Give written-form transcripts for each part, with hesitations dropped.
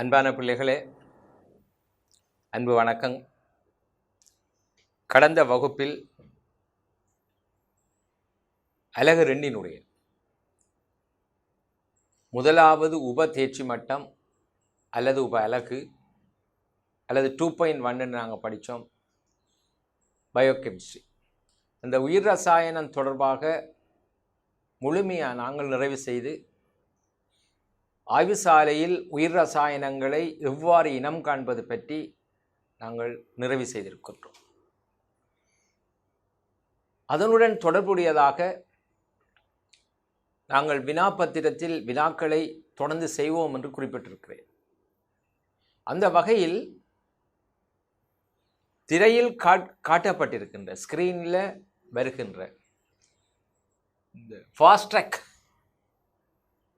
அன்பான பிள்ளைகளே, அன்பு வணக்கம். கடந்த வகுப்பில் அலகு 2 முதலாவது உப தேர்ச்சி மட்டம் அல்லது உப அலகு அல்லது 2.1 நாங்கள் படித்தோம். பயோகெமிஸ்ட்ரி, அந்த உயிர் ரசாயனம் தொடர்பாக முழுமையாக நாங்கள் நிறைவு செய்து ஆய்வு சாலையில் உயிர் ரசாயனங்களை எவ்வாறு இனம் காண்பது பற்றி நாங்கள் நிறைவு செய்திருக்கின்றோம். அதனுடன் தொடர்புடையதாக நாங்கள் வினாப்பத்திரத்தில் வினாக்களை தொடர்ந்து செய்வோம் என்று குறிப்பிட்டிருக்கிறேன். அந்த வகையில் திரையில் காட்டப்பட்டிருக்கின்ற ஸ்கிரீனில் வருகின்ற இந்த ஃபாஸ்ட் ட்ராக்,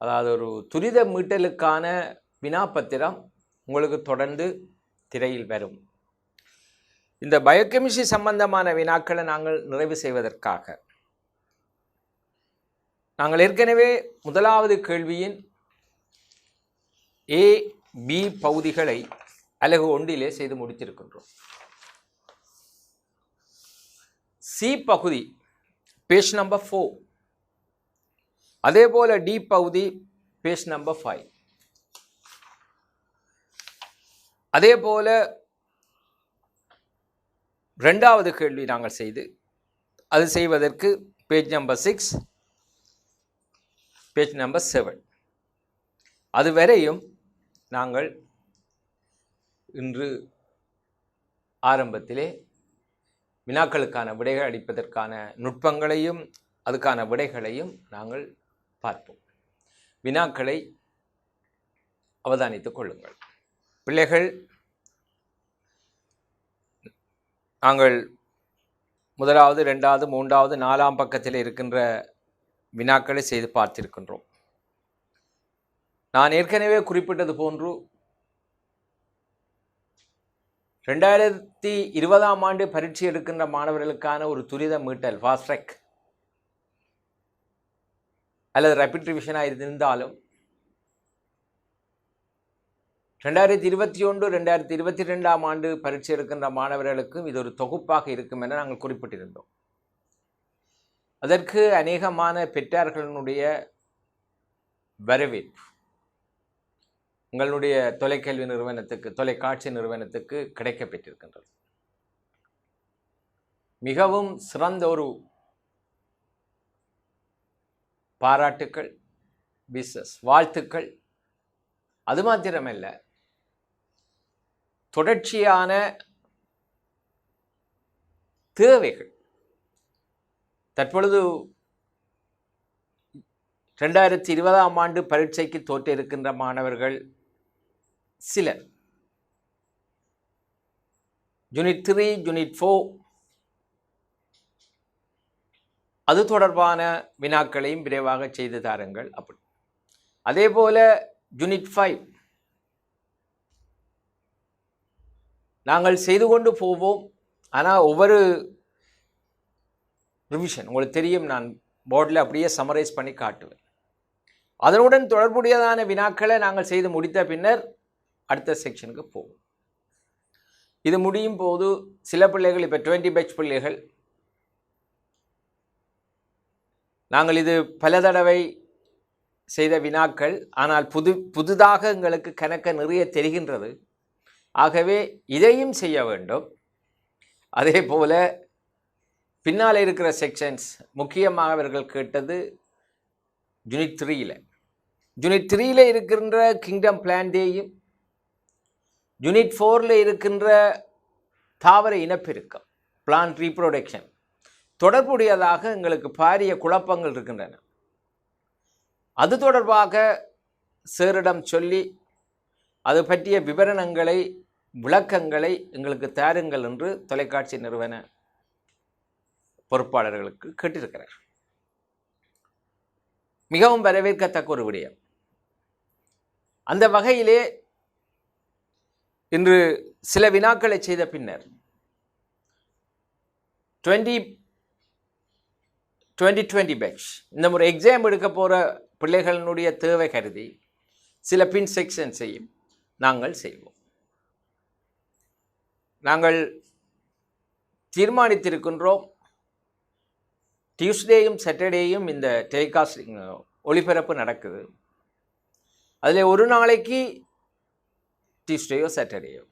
அதாவது ஒரு துரித மீட்டலுக்கான வினாப்பத்திரம் உங்களுக்கு தொடர்ந்து திரையில் வரும். இந்த பயோகெமிஸ்ட்ரி சம்பந்தமான வினாக்களை நாங்கள் நிறைவு செய்வதற்காக நாங்கள் ஏற்கனவே முதலாவது கேள்வியின் A, B பகுதிகளை அலகு 1 செய்து முடித்திருக்கின்றோம். C பகுதி பேஜ் நம்பர் 4, அதே போல டி பகுதி பேஜ் நம்பர் 5, அதே போல இரண்டாவது கேள்வி நாங்கள் அது செய்வதற்கு பேஜ் நம்பர் 6, பேஜ் நம்பர் 7, அதுவரையும் நாங்கள் இன்று ஆரம்பத்திலே வினாக்களுக்கான விடைகள் அளிப்பதற்கான நுட்பங்களையும் அதுக்கான விடைகளையும் நாங்கள் பார்ப்போம். வினாக்களை அவதானித்துக் கொள்ளுங்கள் பிள்ளைகள். நாங்கள் முதலாவது, 2வது, 3வது, 4ஆம் பக்கத்தில் இருக்கின்ற வினாக்களை செய்து பார்த்திருக்கின்றோம். நான் ஏற்கனவே குறிப்பிட்டது போன்று 2020ஆம் ஆண்டு பரீட்சை எடுக்கின்ற மாணவர்களுக்கான ஒரு துரித மீட்டல் ஃபாஸ்ட் ட்ராக் அல்லது ரேபிட் ரிவிஷனாக இருந்தாலும் 2021, 2022ஆம் ஆண்டு பரீட்சை எடுக்கின்ற மாணவர்களுக்கும் இது ஒரு தொகுப்பாக இருக்கும் என நாங்கள் குறிப்பிட்டிருந்தோம். அதற்கு அநேகமான பெற்றார்களுடைய வரவேற்பு உங்களுடைய தொலைக்கல்வி நிறுவனத்துக்கு, தொலைக்காட்சி நிறுவனத்துக்கு கிடைக்கப்பெற்றிருக்கின்றது. மிகவும் சிறந்த ஒரு பாராட்டுக்கள், வாழ்த்துக்கள். அது மாத்திரமல்ல, தொடர்ச்சியான தேவைகள். தற்பொழுது 2020ஆம் ஆண்டு பரீட்சைக்கு தோற்றிருக்கின்ற மாணவர்கள் சிலர் யூனிட் 3, யூனிட் 4 அது தொடர்பான வினாக்களையும் விரைவாக செய்து தாருங்கள். அப்படி அதே போல யூனிட் 5 நாங்கள் செய்து கொண்டு போவோம். ஆனால் ஒவ்வொரு ரிவிஷன் உங்களுக்கு தெரியும், நான் போர்டில் அப்படியே சம்மரைஸ் பண்ணி காட்டுவேன். அதனுடன் தொடர்புடையதான வினாக்களை நாங்கள் செய்து முடித்த பின்னர் அடுத்த செக்ஷனுக்கு போவோம். இது முடியும் போது சில பிள்ளைகள், இப்போ 20 பேட்ச் பிள்ளைகள், நாங்கள் இது பல தடவை செய்த வினாக்கள், ஆனால் புதிதாக எங்களுக்கு கணக்க நிறைய தெரிகின்றது. ஆகவே இதையும் செய்ய வேண்டும். அதே போல பின்னால் இருக்கிற செக்ஷன்ஸ், முக்கியமாக அவர்கள் கேட்டது யூனிட் 3 இருக்கின்ற கிங்டம் பிளான்டேயும், யூனிட் 4 இருக்கின்ற தாவர இனப்பெருக்கம், பிளான்ட் ரீப்ரொடக்ஷன் தொடர்புடையதாக எங்களுக்கு பாரிய குழப்பங்கள் இருக்கின்றன. அது தொடர்பாக சேரிடம் சொல்லி அது பற்றிய விவரணங்களை, விளக்கங்களை எங்களுக்கு தாருங்கள் என்று தொலைக்காட்சி நிறுவன பொறுப்பாளர்களுக்கு கேட்டிருக்கிறார். மிகவும் வரவேற்கத்தக்க ஒரு விடயம். அந்த வகையிலே இன்று சில வினாக்களை செய்த பின்னர் 2020 பேட்ச் இந்த முறை எக்ஸாம் எடுக்க போகிற பிள்ளைகளினுடைய தேவை கருதி சில பின் செக்ஷன்ஸையும் நாங்கள் செய்வோம். நாங்கள் தீர்மானித்திருக்கின்றோம், டியூஸ்டேயும் சாட்டர்டேயும் இந்த டெலிகாஸ்டிங் ஒளிபரப்பு நடக்குது. அதில் ஒரு நாளைக்கு டியூஸ்டேயோ சாட்டர்டேயோ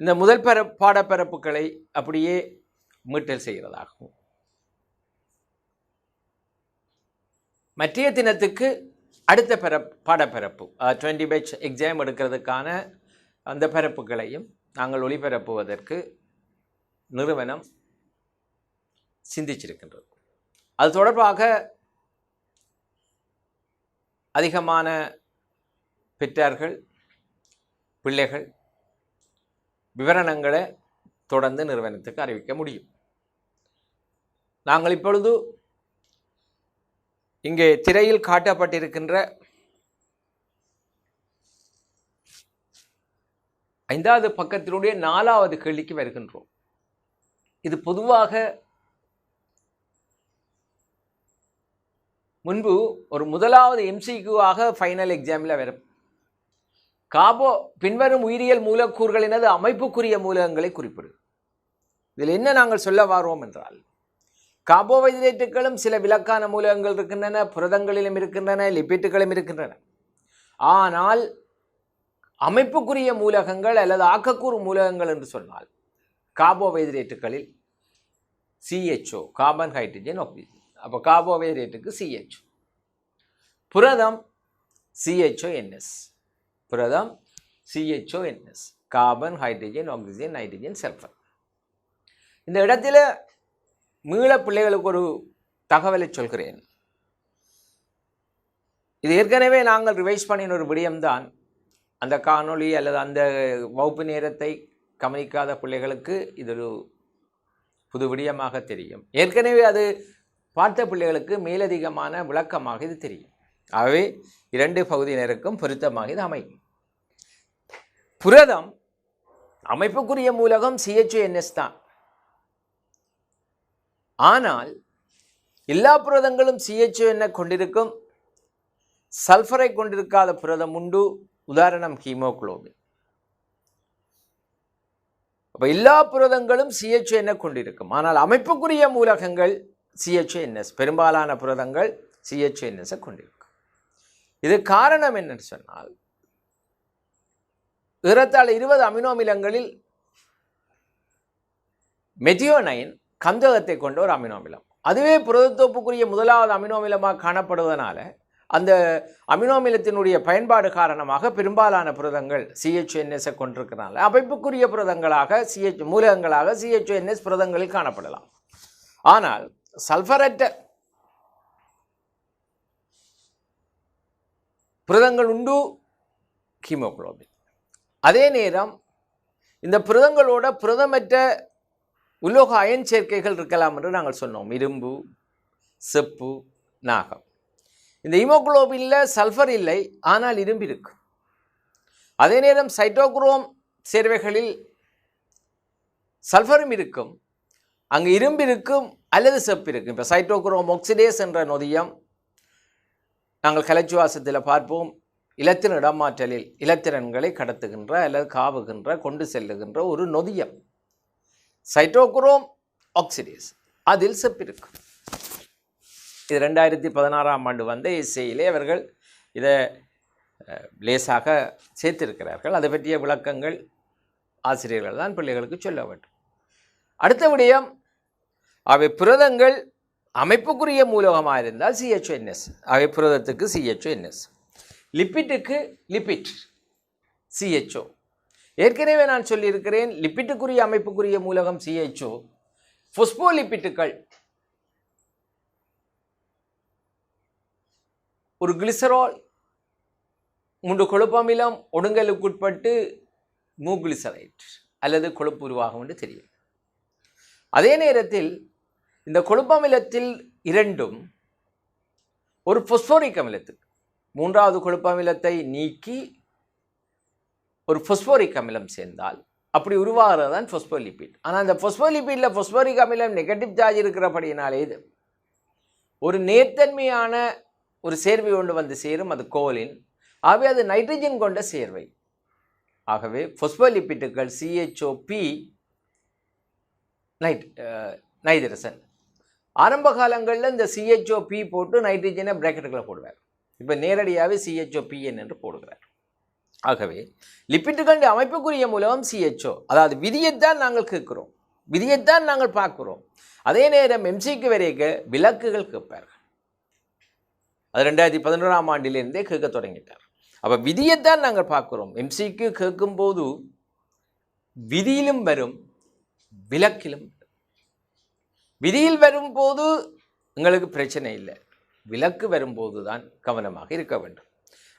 இந்த முதல் பாடப்பரப்புகளை அப்படியே மீட்டல் செய்கிறதாகும். மற்றைய தினத்துக்கு அடுத்த பாடப்பரப்பு 20 பேட்ச் எக்ஸாம் எடுக்கிறதுக்கான அந்த பரப்புகளையும் நாங்கள் ஒளிபரப்புவதற்கு நிறுவனம் சிந்திச்சிருக்கின்றது. அது தொடர்பாக அதிகமான பெற்றார்கள் பிள்ளைகள் விவரணங்களை தொடர்ந்து நிறுவனத்துக்கு அறிவிக்க முடியும். நாங்கள் இப்பொழுது இங்கே திரையில் காட்டப்பட்டிருக்கின்ற 5வது பக்கத்தினுடைய 4வது கேள்விக்கு வருகின்றோம். இது பொதுவாக முன்பு ஒரு முதலாவது MCQ-ஆக ஃபைனல் எக்ஸாமில் வரும். காபோ பின்வரும் உயிரியல் மூலக்கூறுகளினது அமைப்புக்குரிய மூலகங்களை குறிப்பிடு. இதில் என்ன நாங்கள் சொல்ல வாரோம் என்றால், கார்போஹைட்ரேட்டுகளும் சில விலக்கான மூலகங்கள் இருக்கின்றன, புரதங்களிலும் இருக்கின்றன, லிப்பிட்டுகளும் இருக்கின்றன. ஆனால் அமைப்புக்குரிய மூலகங்கள் அல்லது ஆக்கக்கூறு மூலகங்கள் என்று சொன்னால் கார்போஹைட்ரேட்டுகளில் CHO, கார்பன் ஹைட்ரஜன் ஆக்சிஜன். அப்போ கார்போஹைட்ரேட்டுக்கு CHO, புரதம் CHONS, புரதம் CHONS, carbon hydrogen oxygen nitrogen sulphur. இந்த இடத்துல மீள பிள்ளைகளுக்கு ஒரு தகவலை சொல்கிறேன். இது ஏற்கனவே நாங்கள் ரிவைஸ் பண்ணின ஒரு விடயம்தான். அந்த காணொளி அல்லது அந்த வகுப்பு நேரத்தை கவனிக்காத பிள்ளைகளுக்கு இது ஒரு புது விடயமாக தெரியும். ஏற்கனவே அது பார்த்த பிள்ளைகளுக்கு மேலதிகமான விளக்கமாக இது தெரியும். ஆகவே 2 பகுதியினருக்கும் பொருத்தமாக இது அமையும். புரதம் அமைப்புக்குரிய மூலகம் CHONS தான். ஆனால் எல்லா புரதங்களும் CHON கொண்டிருக்கும், சல்ஃபரை கொண்டிருக்காத புரதம் உண்டு. உதாரணம் ஹீமோகுளோபின். அப்போ எல்லா புரதங்களும் CHON கொண்டிருக்கும், ஆனால் அமைப்புக்குரிய மூலகங்கள் CHONS, பெரும்பாலான புரதங்கள் CHONS கொண்டிருக்கும். இது காரணம் என்னன்னு சொன்னால், ஏறத்தாழ 20 அமினோ அமிலங்களில் மெத்தியோனைன் கந்தகத்தை கொண்ட ஒரு அமினோ அமிலம். அதுவே புரதத்தொப்புக்குரிய முதலாவது அமினோ அமிலமாக காணப்படுவதனால அந்த அமினோ அமிலத்தினுடைய பயன்பாடு காரணமாக பெரும்பாலான புரதங்கள் CHONS கொண்டிருக்கிறனால அமைப்புக்குரிய புரதங்களாக மூலகங்களாக CHONS புரதங்களில் காணப்படலாம். ஆனால் சல்ஃபரற்ற புரதங்கள் உண்டு, ஹீமோகுளோபின். அதே நேரம் இந்த புரதங்களோட புரதமற்ற உலோக அயன் சேர்க்கைகள் இருக்கலாம் என்று நாங்கள் சொன்னோம். இரும்பு, செப்பு, நாகம். இந்த ஹீமோகுளோபினில் சல்ஃபர் இல்லை, ஆனால் இரும்பு இருக்கு. அதே நேரம் சைட்டோக்ரோம் சேர்வைகளில் சல்ஃபரும் இருக்கும், அங்கு இரும்பு இருக்கும் அல்லது செப்பு இருக்கும். இப்போ சைட்டோக்ரோம் ஆக்சிடேஸ் என்ற நொதியம் நாங்கள் கலைச்சுவாசத்தில் பார்ப்போம். இலத்திரன் இடமாற்றலில் இலத்திரன்களை கடத்துகின்ற அல்லது காவுகின்ற கொண்டு செல்லுகின்ற ஒரு நொதியம் சைட்டோக்ரோம் ஆக்சிடேஸ், அதில் செப்பு இருக்கும். இது 2016ஆம் ஆண்டு வந்த எஸ்ஏயிலே அவர்கள் இதை லேசாக சேர்த்திருக்கிறார்கள். அதை பற்றிய விளக்கங்கள் ஆசிரியர்கள் தான் பிள்ளைகளுக்கு சொல்ல வேண்டும். அடுத்த விடயம், அவை புரதங்கள் அமைப்புக்குரிய மூலகமாக இருந்தால் CHONS, அவை புரதத்துக்கு CHONS, லிப்பிட்டுக்கு லிப்பிட் CHO. ஏற்கனவே நான் சொல்லியிருக்கிறேன், லிப்பிட்டுக்குரிய அமைப்புக்குரிய மூலகம் CHO. பொஸ்போலிப்பிட்டுகள் ஒரு கிளிசரால் 3 கொழுப்பமிலம் ஒடுங்கலுக்குட்பட்டு மூக்ளிசரைட் அல்லது கொழுப்பு உருவாகும் என்று தெரியும். அதே நேரத்தில் இந்த கொழுப்பமிலத்தில் 2ம் ஒரு பொஸ்போரிக் அமிலத்துக்கு 3வது கொழுப்பமிலத்தை நீக்கி ஒரு பொஸ்போரிக் அமிலம் சேர்ந்தால் அப்படி உருவாகிறது தான் பொஸ்போலிபிட். ஆனால் அந்த பொஸ்போலிபிட்டில் பொஸ்போரிக் அமிலம் நெகட்டிவ் சார்ஜ் இருக்கிறபடினாலே இது ஒரு நேர்த்தன்மையான ஒரு சேர்வை கொண்டு வந்து சேரும், அது கோலின். ஆகவே அது நைட்ரஜன் கொண்ட சேர்வை. ஆகவே பொஸ்போலிபிட்டுகள் CHOP நைட்ரசன். ஆரம்ப காலங்களில் இந்த CHOP போட்டு நைட்ரஜனை பிராக்கெட்டுகளை போடுவார். இப்போ நேரடியாகவே CHOPN என்று போடுகிறார். ஆகவே லிப்பிட்டுகளின் அமைப்புக்குரிய மூலம் CHO, அதாவது விதியைத்தான் நாங்கள் கேட்கிறோம், விதியைத்தான் நாங்கள் பார்க்கிறோம். அதே நேரம் MCக்கு வரைக்க விலக்குகள் கேட்பார்கள். அது 2011ஆம் ஆண்டிலிருந்தே கேட்க தொடங்கிட்டார். அப்போ விதியைத்தான் நாங்கள் பார்க்கிறோம். MCக்கு கேட்கும்போது விதியிலும் வரும், விலக்கிலும். விதியில் வரும்போது எங்களுக்கு பிரச்சனை இல்லை, விலக்கு வரும்போது தான் கவனமாக இருக்க வேண்டும்.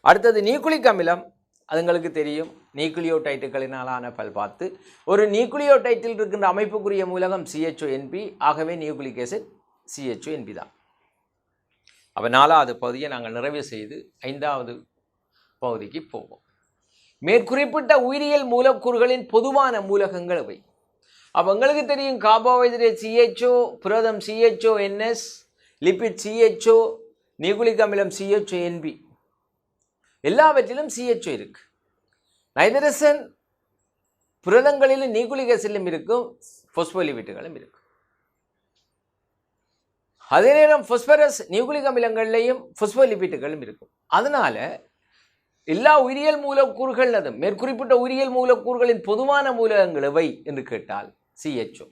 அடுத்தது நியூக்ளிக் அமிலம். அது எங்களுக்கு தெரியும், நியூக்ளியோடைட்டுகளினாலான பல்பாத்து. ஒரு நியூக்ளியோடைட்டில் இருக்கின்ற அமைப்புக்குரிய மூலகம் CHONP. ஆகவே நியூக்ளிக் ஆசிட் CHONP தான். அப்போ 4வது பகுதியை நாங்கள் நிறைவு செய்து 5வது பகுதிக்கு போவோம். மேற்குறிப்பிட்ட உயிரியல் மூலக்கூறுகளின் பொதுவான மூலகங்கள் இவை. அப்போ எங்களுக்கு தெரியும், கார்போஹைட்ரேட் CHO, புரதம் CHONS, லிபிட் CHO, நியூக்ளிக் அமிலம் CHONP. எல்லாவற்றிலும் CHO இருக்கு. நைட்ரசன் புரதங்களிலும் நியூக்ளிக் ஆசிட்லும் இருக்கும், பொஸ்போலிபிட்டுகளும் இருக்கும். அதே நேரம் பொஸ்பரஸ் நியூக்ளிக் அமிலங்கள்லையும் பொஸ்போலிபிட்டுகளும் இருக்கும். அதனால எல்லா உயிரியல் மூலக்கூறுகள், அது மேற்குறிப்பிட்ட உயிரியல் மூலக்கூறுகளின் பொதுவான மூலகங்கள் எவை என்று கேட்டால் CHO.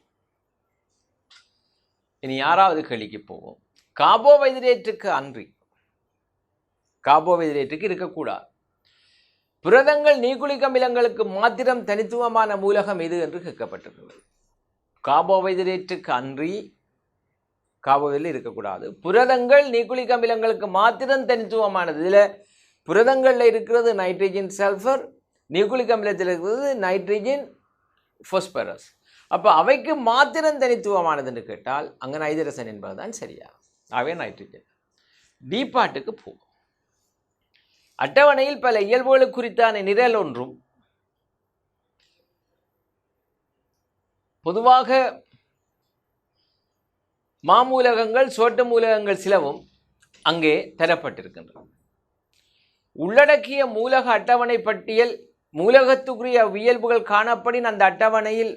இனி 6வது கேள்விக்கு போவோம். கார்போஹைட்ரேட்டுக்கு அன்றி, கார்போஹைட்ரேட்டுக்கு இருக்கக்கூடாது, புரதங்கள் நியூக்ளிக் அமிலங்களுக்கு மாத்திரம் தனித்துவமான மூலகம் எது என்று கேட்கப்பட்டிருக்கிறது. கார்போஹைட்ரேட்டுக்கு அன்றி கார்போஹைட்ரேட் இருக்கக்கூடாது, புரதங்கள் நியூக்ளிக் அமிலங்களுக்கு மாத்திரம் தனித்துவமானது. இதில் புரதங்களில் இருக்கிறது நைட்ரஜன் சல்ஃபர், நியூக்ளிக் அமிலத்தில் இருக்கிறது நைட்ரஜன் பொஸ்பரஸ். அப்போ அவைக்கு மாத்திரம் தனித்துவமானதுன்னு கேட்டால் அங்கே நைட்ரசன் என்பதுதான் சரியா. ஆகவே நைட்ரஜன். டி பாட்டுக்கு போகும். அட்டவணையில் பல இயல்புகள் குறித்தான நிரல் ஒன்றும் பொதுவாக மாமூலகங்கள் சோட்ட மூலகங்கள் சிலவும் அங்கே தரப்பட்டிருக்கின்றன. உள்ளடக்கிய மூலக அட்டவணை பட்டியல் மூலகத்துக்குரிய இயல்புகள் காணப்படின் அந்த அட்டவணையில்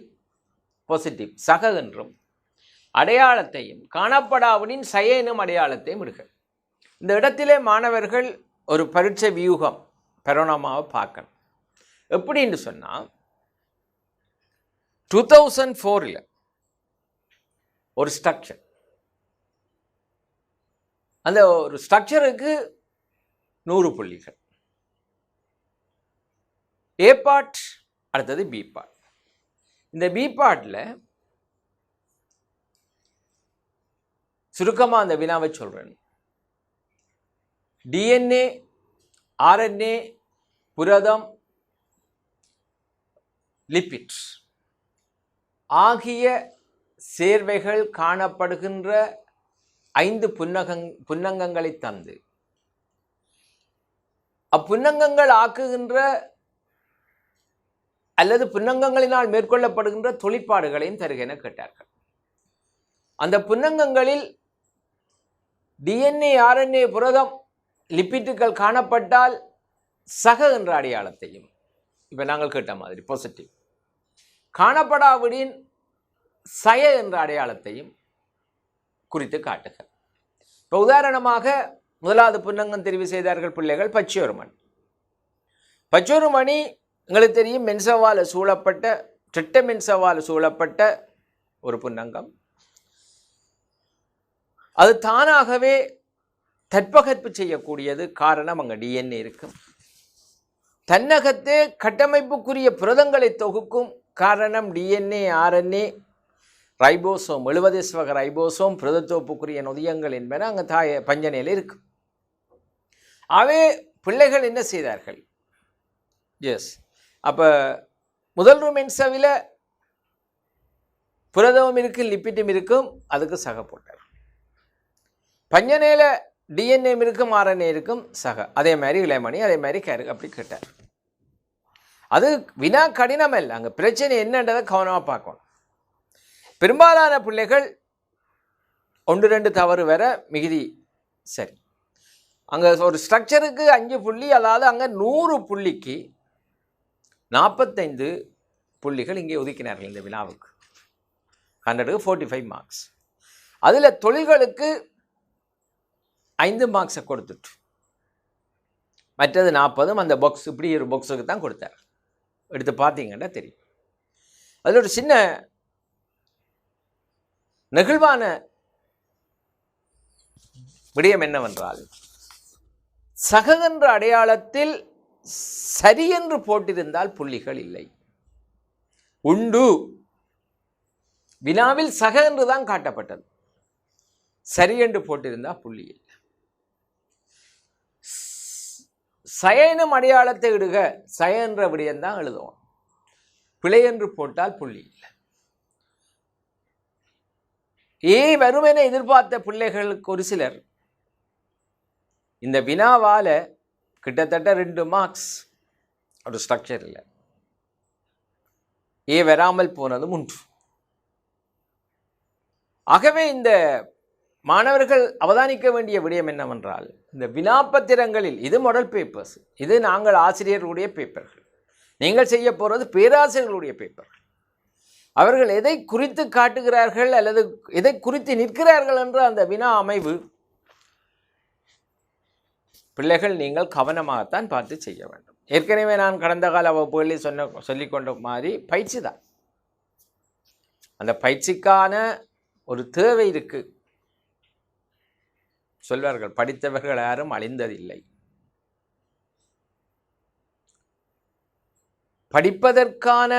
பாசிட்டிவ் சக என்றும் அடையாளத்தையும் காணப்படாவிடின் சய எனும் அடையாளத்தையும் இடுக. இந்த இடத்திலே மாணவர்கள் ஒரு பரீட்சை வியூகம் பெரோனோமாவை பார்க்கணும். எப்படின்னு சொன்னால் 2004 ஒரு ஸ்ட்ரக்சர், அந்த ஒரு ஸ்ட்ரக்சருக்கு 100 புள்ளிகள். ஏ பார்ட், அடுத்தது பி பார்ட். இந்த பி பார்ட்டில் சுருக்கமாக அந்த வினாவை சொல்கிறேன். DNA, RNA, புரதம், லிபிட் ஆகிய சேர்வைகள் காணப்படுகின்ற 5 புன்னங்கங்களை தந்து அப்புன்னங்கங்கள் ஆக்குகின்ற அல்லது புன்னங்கங்களினால் மேற்கொள்ளப்படுகின்ற தொழிற்பாடுகளையும் தருக என கேட்டார்கள். அந்த புன்னங்கங்களில் DNA, RNA, புரதம், லிப்பிட்டுகள் காணப்பட்டால் சக என்ற அடையாளத்தையும், இப்போ நாங்கள் கேட்ட மாதிரி பாசிட்டிவ், காணப்படாவிடின் சய என்ற அடையாளத்தையும் குறித்து காட்டுக. இப்போ உதாரணமாக 1வது புன்னங்கம் தெரிவு செய்தார்கள் பிள்ளைகள் பச்சையொரு மணி. பச்சையொரு மணி எங்களுக்கு தெரியும், மென்சவால் சூழப்பட்ட, திட்ட மென்சவால் சூழப்பட்ட ஒரு புன்னங்கம். அது தானாகவே தட்பகற்பு செய்யக்கூடியது. காரணம், அங்கே DNA இருக்கும். தன்னகத்தே கட்டமைப்புக்குரிய புரதங்களை தொகுக்கும். காரணம், DNA, RNA, ரைபோசோம், 70 வகை ரைபோசோம், புரதத்தொகுப்புக்குரிய நொதியங்கள் என்பன அங்கே பஞ்சனையில் இருக்கும். அவே பிள்ளைகள் என்ன செய்தார்கள்? அப்போ முதல் மென்சவில புரதமும் இருக்கு, லிப்பிட்டும் இருக்கும், அதுக்கு சக போட்டார். பஞ்சனையில் DNA இருக்கும், RNA இருக்கும், சக. அதே மாதிரி இளைமணி, அதே மாதிரி அப்படி கேட்டார். அது வினா கடினம் இல்லை, அங்கே பிரச்சனை என்னன்றதை கவனமாக பார்க்கணும். பெரும்பாலான பிள்ளைகள் 1-2 தவறு வர மிகுதி சரி. அங்கே ஒரு ஸ்ட்ரக்சருக்கு 5 புள்ளி, அதாவது அங்கே 100 புள்ளிக்கு 45 புள்ளிகள் இங்கே ஒதுக்கினார்கள் இந்த வினாவுக்கு. 100க்கு 45 மார்க்ஸ். அதில் தொழில்களுக்கு 5 மார்க்ஸை கொடுத்துட்டு மற்றது 40 அந்த பாக்ஸ் இப்படி ஒரு பாக்ஸுக்கு தான் கொடுத்தார். எடுத்து பார்த்தீங்கன்னா தெரியும். அதில் ஒரு சின்ன நெகிழ்வான விடயம் என்னவென்றால், சக என்ற அடையாளத்தில் சரி என்று போட்டிருந்தால் புள்ளிகள் இல்லை. உண்டு வினாவில் சக என்று தான் காட்டப்பட்டது. சரி என்று போட்டிருந்தால் புள்ளி இல்லை. சயனும் அடையாளத்தை இடுக, சய என்ற விடயம்தான் எழுதுவோம். பிழை என்று போட்டால் புள்ளி இல்லை. வரும் என எதிர்பார்த்த பிள்ளைகளுக்கு ஒரு சிலர் இந்த வினாவால கிட்டத்தட்ட 2 மார்க்ஸ் ஒரு ஸ்ட்ரக்சர் இல்லை. வராமல் போனதும் உண்டு. ஆகவே இந்த மாணவர்கள் அவதானிக்க வேண்டிய விடயம் என்னவென்றால், இந்த வினாப்பத்திரங்களில் இது மாடல் பேப்பர்ஸ், இது நாங்கள் ஆசிரியர்களுடைய பேப்பர்கள், நீங்கள் செய்ய போகிறது பேராசிரியர்களுடைய பேப்பர்கள். அவர்கள் எதை குறித்து காட்டுகிறார்கள் அல்லது எதை குறித்து நிற்கிறார்கள் என்ற அந்த வினா அமைவு பிள்ளைகள் நீங்கள் கவனமாகத்தான் பார்த்து செய்ய வேண்டும். ஏற்கனவே நான் கடந்த கால வகுப்புகளில் சொல்லிக்கொண்ட மாதிரி பயிற்சி தான். அந்த பயிற்சிக்கான ஒரு தேவை இருக்கு. சொல்வார்கள், படித்தவர்கள் யாரும் அழிந்ததில்லை. படிப்பதற்கான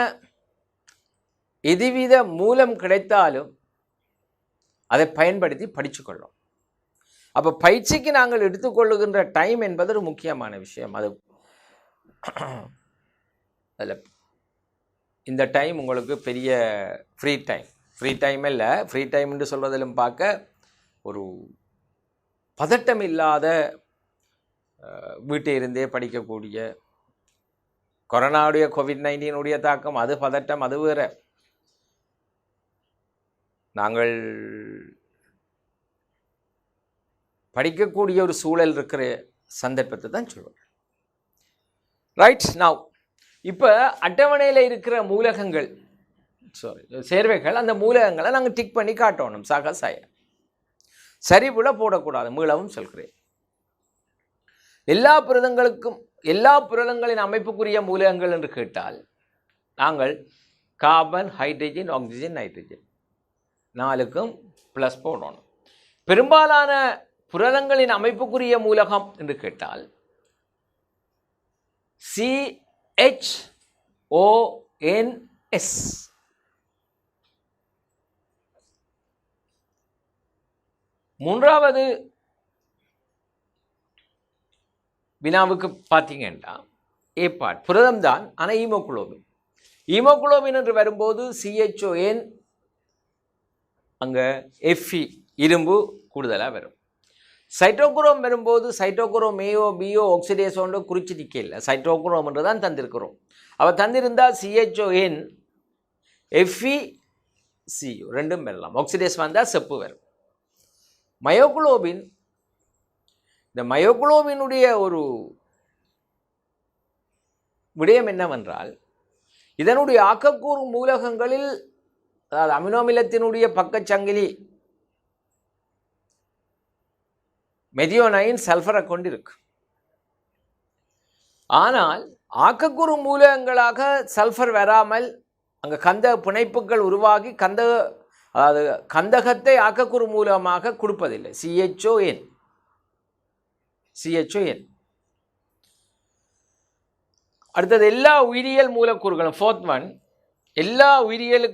எதுவித மூலம் கிடைத்தாலும் அதை பயன்படுத்தி படிச்சுக்கொள்ளும். அப்போ பயிற்சிக்கு நாங்கள் எடுத்துக்கொள்ளுகின்ற டைம் என்பது ஒரு முக்கியமான விஷயம். அது அதில் இந்த டைம் உங்களுக்கு பெரிய ஃப்ரீ டைம் இல்லை. ஃப்ரீ டைம் என்று சொல்வதிலும் பார்க்க ஒரு பதட்டம் இல்லாத வீட்டை இருந்தே படிக்கக்கூடிய, கொரோனாவுடைய COVID-19 தாக்கம், அது பதட்டம், அது வேறு. நாங்கள் படிக்கக்கூடிய ஒரு சூழல் இருக்கிற சந்தர்ப்பத்தை தான் சொல்லுவோம். ரைட். நவ் இப்போ அட்டவணையில் இருக்கிற மூலகங்கள், சேர்வைகள், அந்த மூலகங்களை நாங்கள் டிக் பண்ணி காட்டணும். சக சய சரிவுல போடக்கூடாது. மீளவும் சொல்கிறேன், எல்லா புரதங்களுக்கும் எல்லா புரதங்களின் அமைப்புக்குரிய மூலகங்கள் என்று கேட்டால் நாங்கள் கார்பன், ஹைட்ரஜன், ஆக்சிஜன், நைட்ரஜன் 4க்கும் ப்ளஸ் போடணும். பெரும்பாலான புரதங்களின் அமைப்புக்குரிய மூலகம் என்று கேட்டால் CHONS. மூன்றாவது வினாவுக்கு பார்த்தீங்கன்னா ஏபாட் புரதம் தான், ஆனால் ஈமோகுளோபின் என்று வரும்போது CHON, அங்கே Fe இரும்பு கூடுதலாக வரும். சைட்டோகுரோம் வரும்போது சைட்டோகுரோம் ஏஓ பிஓ ஆக்சிடேஸோண்டு குறிச்சு நிற்க இல்லை, சைட்டோகுரோம் என்று தான் தந்திருக்கிறோம். அவள் தந்திருந்தால் CHON FeCU ரெண்டும் வரலாம். ஆக்சிடேஸ் வந்தால் செப்பு வரும். மயோகுளோபின், இந்த மயோகுளோபினுடைய ஒரு விடயம் என்னவென்றால், இதனுடைய ஆக்கக்கூறு மூலகங்களில், அதாவது அமினோமிலத்தினுடைய பக்கச்சங்கிலி மெதியோனைன் சல்ஃபரை கொண்டிருக்கு. ஆனால் ஆக்கக்கூறு மூலகங்களாக சல்ஃபர் வராமல் அங்கே கந்தக பிணைப்புகள் உருவாகி அதாவது கந்தகத்தை ஆக்கக்கூறு மூலமாக கொடுப்பதில்லை. CHON. அடுத்தது எல்லா உயிரியல் மூலக்கூறுகளும், 4th one, எல்லா உயிரியல்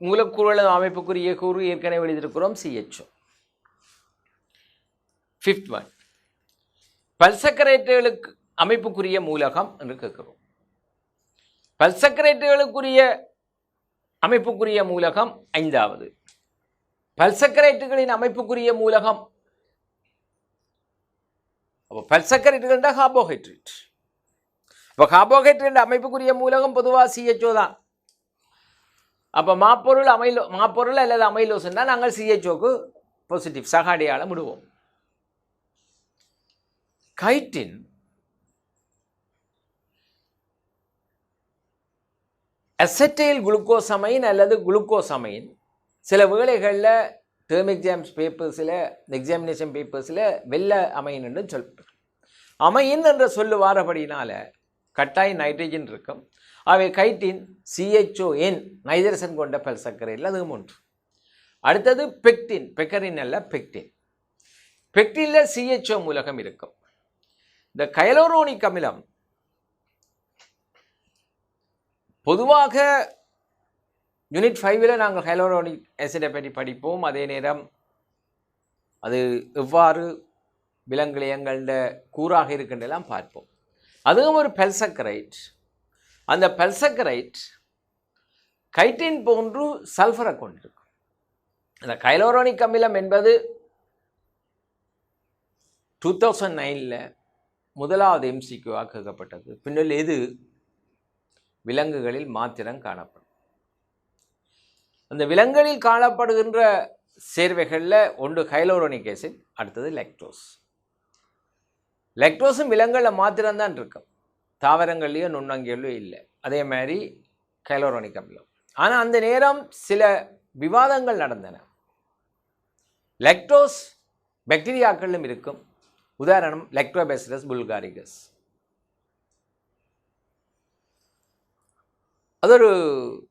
மூலக்கூறுகளும் அமைப்புக்குரிய கூறு ஏற்கனவே எழுதியிருக்கிறோம் CHO. 5th one, பல்சக்கரேட்டுகளுக்கு அமைப்புக்குரிய மூலகம் என்று கேட்கிறோம். பல்சக்கரேட்டுகளுக்குரிய அமைப்புக்குரிய மூலகம் 5வது. பல்சக்கரேட்டுகளின் அமைப்புக்குரிய மூலகம், அப்போ பல்சக்கரேட்டுகள் கார்போஹைட்ரேட். இப்போ கார்போஹைட்ரேட் அமைப்புக்குரிய மூலகம் பொதுவாக CHO தான். அப்போ மாப்பொருள் அல்லது அமைலோஸ்ன்னா நாங்கள் CHOக்கு பாசிட்டிவ் சக அடையாளம் விடுவோம். கைட்டின் அசெட்டைல் குளுக்கோசமைன் அல்லது குளுக்கோசமைன் சில வேளைகளில் டேர்ம் எக்ஸாம்ஸ் பேப்பர்ஸில் எக்ஸாமினேஷன் பேப்பர்ஸில் வெள்ளை அமைன் என்று சொல்லுவார். அமைன் என்ற சொல்லு வாரபடினால கட்டாய் நைட்ரஜன் இருக்கும். அவை கைட்டின் CHON நைதரசன் கொண்ட பல் சர்க்கரையில் அதுவும் ஒன்று. அடுத்தது பெக்டின், பெக்கரின் அல்ல பெக்டின். பெக்டினில் CHO மூலகம் இருக்கும். இந்த ஹைலூரோனிக் அமிலம் பொதுவாக யூனிட் 5 நாங்கள் ஹைலூரோனிக் ஆசிடை பற்றி படிப்போம். அதே நேரம் அது எவ்வாறு விலங்கிலியங்கள கூறாக இருக்கின்றெல்லாம் பார்ப்போம். அதுவும் ஒரு பெல்சக்கரைட். அந்த பெல்சக்கரைட் கைட்டின் போன்று சல்ஃபரை கொண்டிருக்கும். அந்த ஹைலூரோனிக் அமிலம் என்பது 2009 முதலாவது MCQ கேட்கப்பட்டது. பின்னர் இது விலங்குகளில் மாத்திரம் காணப்படும். அந்த விலங்குகளில் காணப்படுகின்ற சேர்வைகளில் ஒன்று ஹைலூரோனிக் ஆசிட், அடுத்தது லெக்டோஸ். லெக்டோஸும் விலங்குகளில் மாத்திரம்தான் இருக்கும், தாவரங்கள்லேயோ நுண்ணங்கியோ இல்லை. அதே மாதிரி ஹைலூரோனிக் அமிலம். ஆனால் அந்த நேரம் சில விவாதங்கள் நடந்தன. லெக்டோஸ் பாக்டீரியாக்களிலும் இருக்கும். உதாரணம் லாக்டோபாசிலஸ் புல்காரிகஸ். அது ஒரு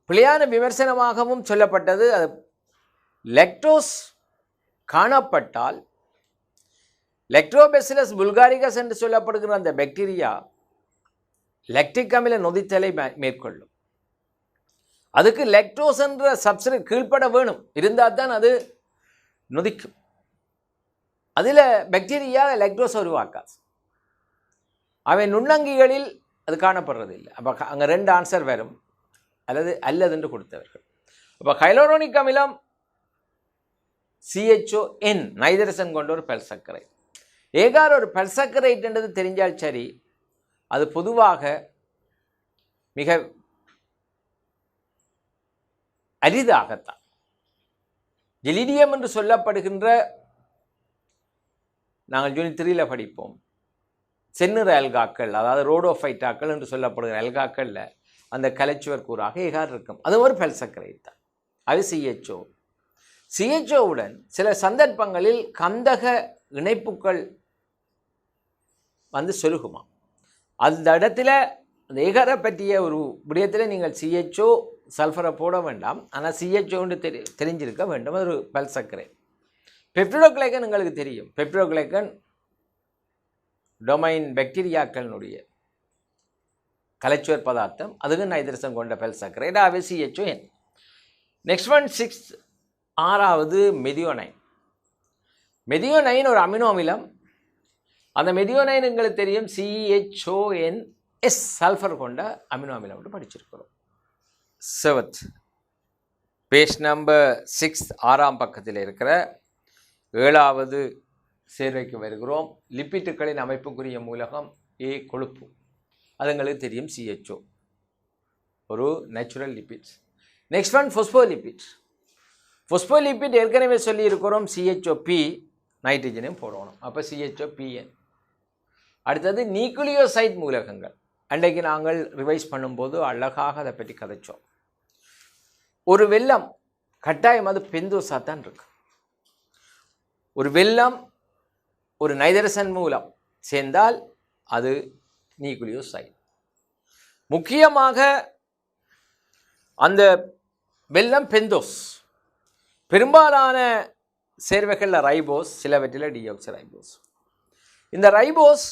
பிழையான விமர்சனமாகவும் சொல்லப்பட்டது. அது லெக்டோஸ் காணப்பட்டால் லாக்டோபாசிலஸ் புல்காரிகஸ் என்று சொல்லப்படுகிற அந்த பாக்டீரியா லாக்டிக் அமில நொதித்தலை மேற்கொள்ளும். அதுக்கு லெக்டோஸ் என்ற சப்ஸ்ட்ரேட் கீழ்ப்பட வேணும், இருந்தால் தான் அது நொதிக்கும். அதில் பாக்டீரியா லெக்டோஸ் உருவாக்காது. அவை நுண்ணங்கிகளில் அது காணப்படுறதில்லை. அப்போ அங்கே ரெண்டு ஆன்சர் வரும், அல்லது கொடுத்தவர்கள். அப்போ ஹைலூரோனிக் அமிலம் CHON நைதரசன் கொண்ட ஒரு பெல்சக்கரைட். ஏகார் ஒரு பெல்சக்கரைட் என்றது தெரிஞ்சால் சரி. அது பொதுவாக மிக அரிதாகத்தான் ஜெலிடியம் என்று சொல்லப்படுகின்ற, நாங்கள் யூனிட் 3 படிப்போம், செந்நிற அல்காக்கள், அதாவது ரோடோஃபைட்டாக்கள் என்று சொல்லப்படுகிற அல்காக்களில் அந்த கலைச்சுவர் கூறாக ஏகார் இருக்கும். அது ஒரு பெல்சக்கரைட் தான். அது CHOவுடன் சில சந்தர்ப்பங்களில் கந்தக இணைப்புகள் வந்து சொருகுமா. அந்த இடத்துல அந்த ஏகாரை பற்றிய ஒரு விடயத்தில் நீங்கள் CHO சல்ஃபரை போட வேண்டாம், ஆனால் CHOன்னு தெரிஞ்சிருக்க வேண்டும். அது ஒரு பெல்சக்கரைட். பெப்டிடோகிளைக்கன் உங்களுக்கு தெரியும். பெப்டிடோகிளைக்கன் டொமைன் பாக்டீரியாக்களினுடைய கலைச்சுவர் பதார்த்தம். அதுக்கு நைதரசன் கொண்ட பெல்சக்கரைட். ஆகவே CHON. நெக்ஸ்ட் ஒன் 6வது மெதியோனைன். மெதியோனைன் ஒரு அமினோ அமிலம். அந்த மெதியோனைன் உங்களுக்கு தெரியும் CHONS சல்ஃபர் கொண்ட அமினோ அமிலம் என்று படிச்சிருக்கிறோம். 7th பேஜ் நம்பர் 6 6ஆம் பக்கத்தில் இருக்கிற 7வது சேர்வைக்கு வருகிறோம். லிப்பிட்டுகளின் அமைப்புக்குரிய மூலகம் கொழுப்பு. அது எங்களுக்கு தெரியும் CHO, ஒரு natural lipids. Next one phospholipid. Phospholipid ஏற்கனவே சொல்லி இருக்கிறோம், CHOP நைட்ரஜனையும் போடணும். அப்போ CHOPN. அடுத்தது நியூக்ளியோசைட் மூலகங்கள். அன்றைக்கு நாங்கள் ரிவைஸ் பண்ணும்போது அழகாக அதை பற்றி கதைச்சோம். ஒரு வெல்லம் கட்டாயம் அது பெந்தோஸாக தான் இருக்கு. ஒரு வெல்லம் ஒரு நைதரசன் மூலம் சேர்ந்தால் அது நியூக்ளியோசைட். முக்கியமாக அந்த வெல்லம் பெந்தோஸ். பெரும்பாலான சேர்வைகளில் ரைபோஸ், சிலவற்றில் டியோக்சி ரைபோஸ். இந்த ரைபோஸ்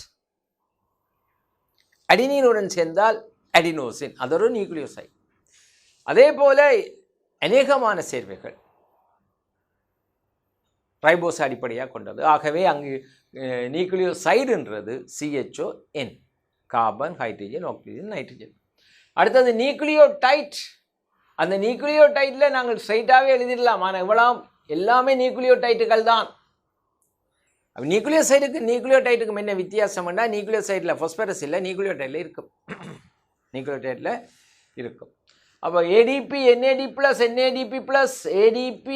அடினீனுடன் சேர்ந்தால் அடினோசின், அது ஒரு நியூக்ளியோசைட். அதே போல அநேகமான சேர்வைகள் ரைபோஸ் அடிப்படையாக கொண்டது. ஆகவே அங்கு நியூக்ளியோசைடுன்றது CHON, carbon, hydrogen, oxygen, nitrogen. அடுத்தது நியூக்ளியோடைட். அந்த நியூக்ளியோடைட்டில் நாங்கள் ஸ்ட்ரைட்டாகவே எழுதிடலாம், ஆனால் இவ்வளோ எல்லாமே நியூக்ளியோடைட்டுகள் தான். நியூக்ளியோடைட்டுக்கும் என்ன வித்தியாசம் வேண்டாம். நியூக்ளியோசைடில் பாஸ்பரஸ் இல்லை, நியூக்ளியோடைட்டில் இருக்கும். நியூக்ளியோடைட்டில் இருக்கும். அப்போ ADP NAD + NADP + ADP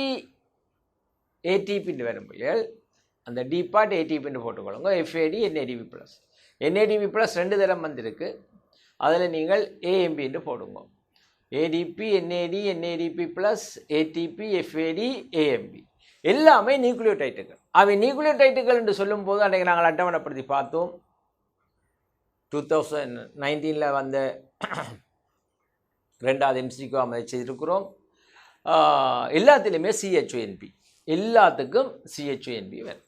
ATP வரும்போது அந்த டி பார்ட் ஏடிபின்னு போட்டுக்கொள்ளுங்க. FAD NADP plus. NADP plus 2 தரம் வந்திருக்கு. அதில் நீங்கள் ஏஎம்பின்னு போடுங்க. ATP NAD NADP plus ATP FAD AMP எல்லாமே நியூக்ளியோடைட்டுகள். அவை நியூக்ளியோடைட்டுகள் என்று சொல்லும்போது அன்றைக்கு நாங்கள் அட்டவணைப்படுத்தி பார்த்தோம். 2019 வந்த 2வது MCQ அதை செய்திருக்கிறோம். எல்லாத்துலேயுமே CHONP, எல்லாத்துக்கும் CHONP வரும்.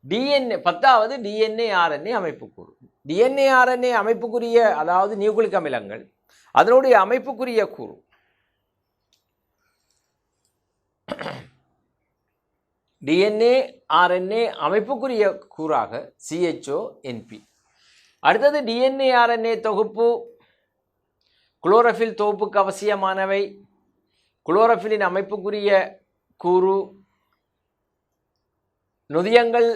டிஎன்ஏ 10வது DNA RNA அமைப்புக்கூறு. DNA RNA அமைப்புக்குரிய, அதாவது நியூக்ளிக் அமிலங்கள், அதனுடைய அமைப்புக்குரிய கூறு DNA RNA அமைப்புக்குரிய கூறாக CHONP. அடுத்தது DNA RNA தொகுப்பு குளோரோஃபில் தொகுப்புக்கு அவசியமானவை. குளோரோஃபிலின் அமைப்புக்குரிய கூறு நொதியங்கள்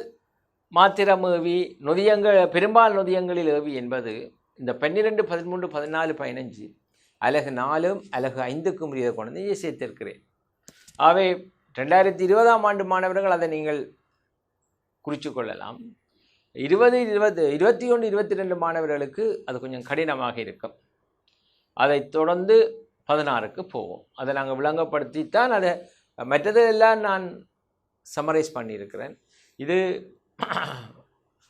மாத்திரம் ஏவி, நொதியங்கள் பெரும்பால் நொதியங்களில் ஏவி என்பது இந்த 12, 13, 14, 15 அலகு 4 அலகு 5க்கும் உரிய கொண்டு சேர்த்திருக்கிறேன். ஆகவே 2020ஆம் ஆண்டு மாணவர்கள் அதை நீங்கள் குறித்து கொள்ளலாம். 20, 21, 22 மாணவர்களுக்கு அது கொஞ்சம் கடினமாக இருக்கும். அதை தொடர்ந்து 16க்கு போவோம். அதை நாங்கள் விளங்கப்படுத்தித்தான் அதை மற்றதெல்லாம் நான் சம்மரைஸ் பண்ணியிருக்கிறேன். இது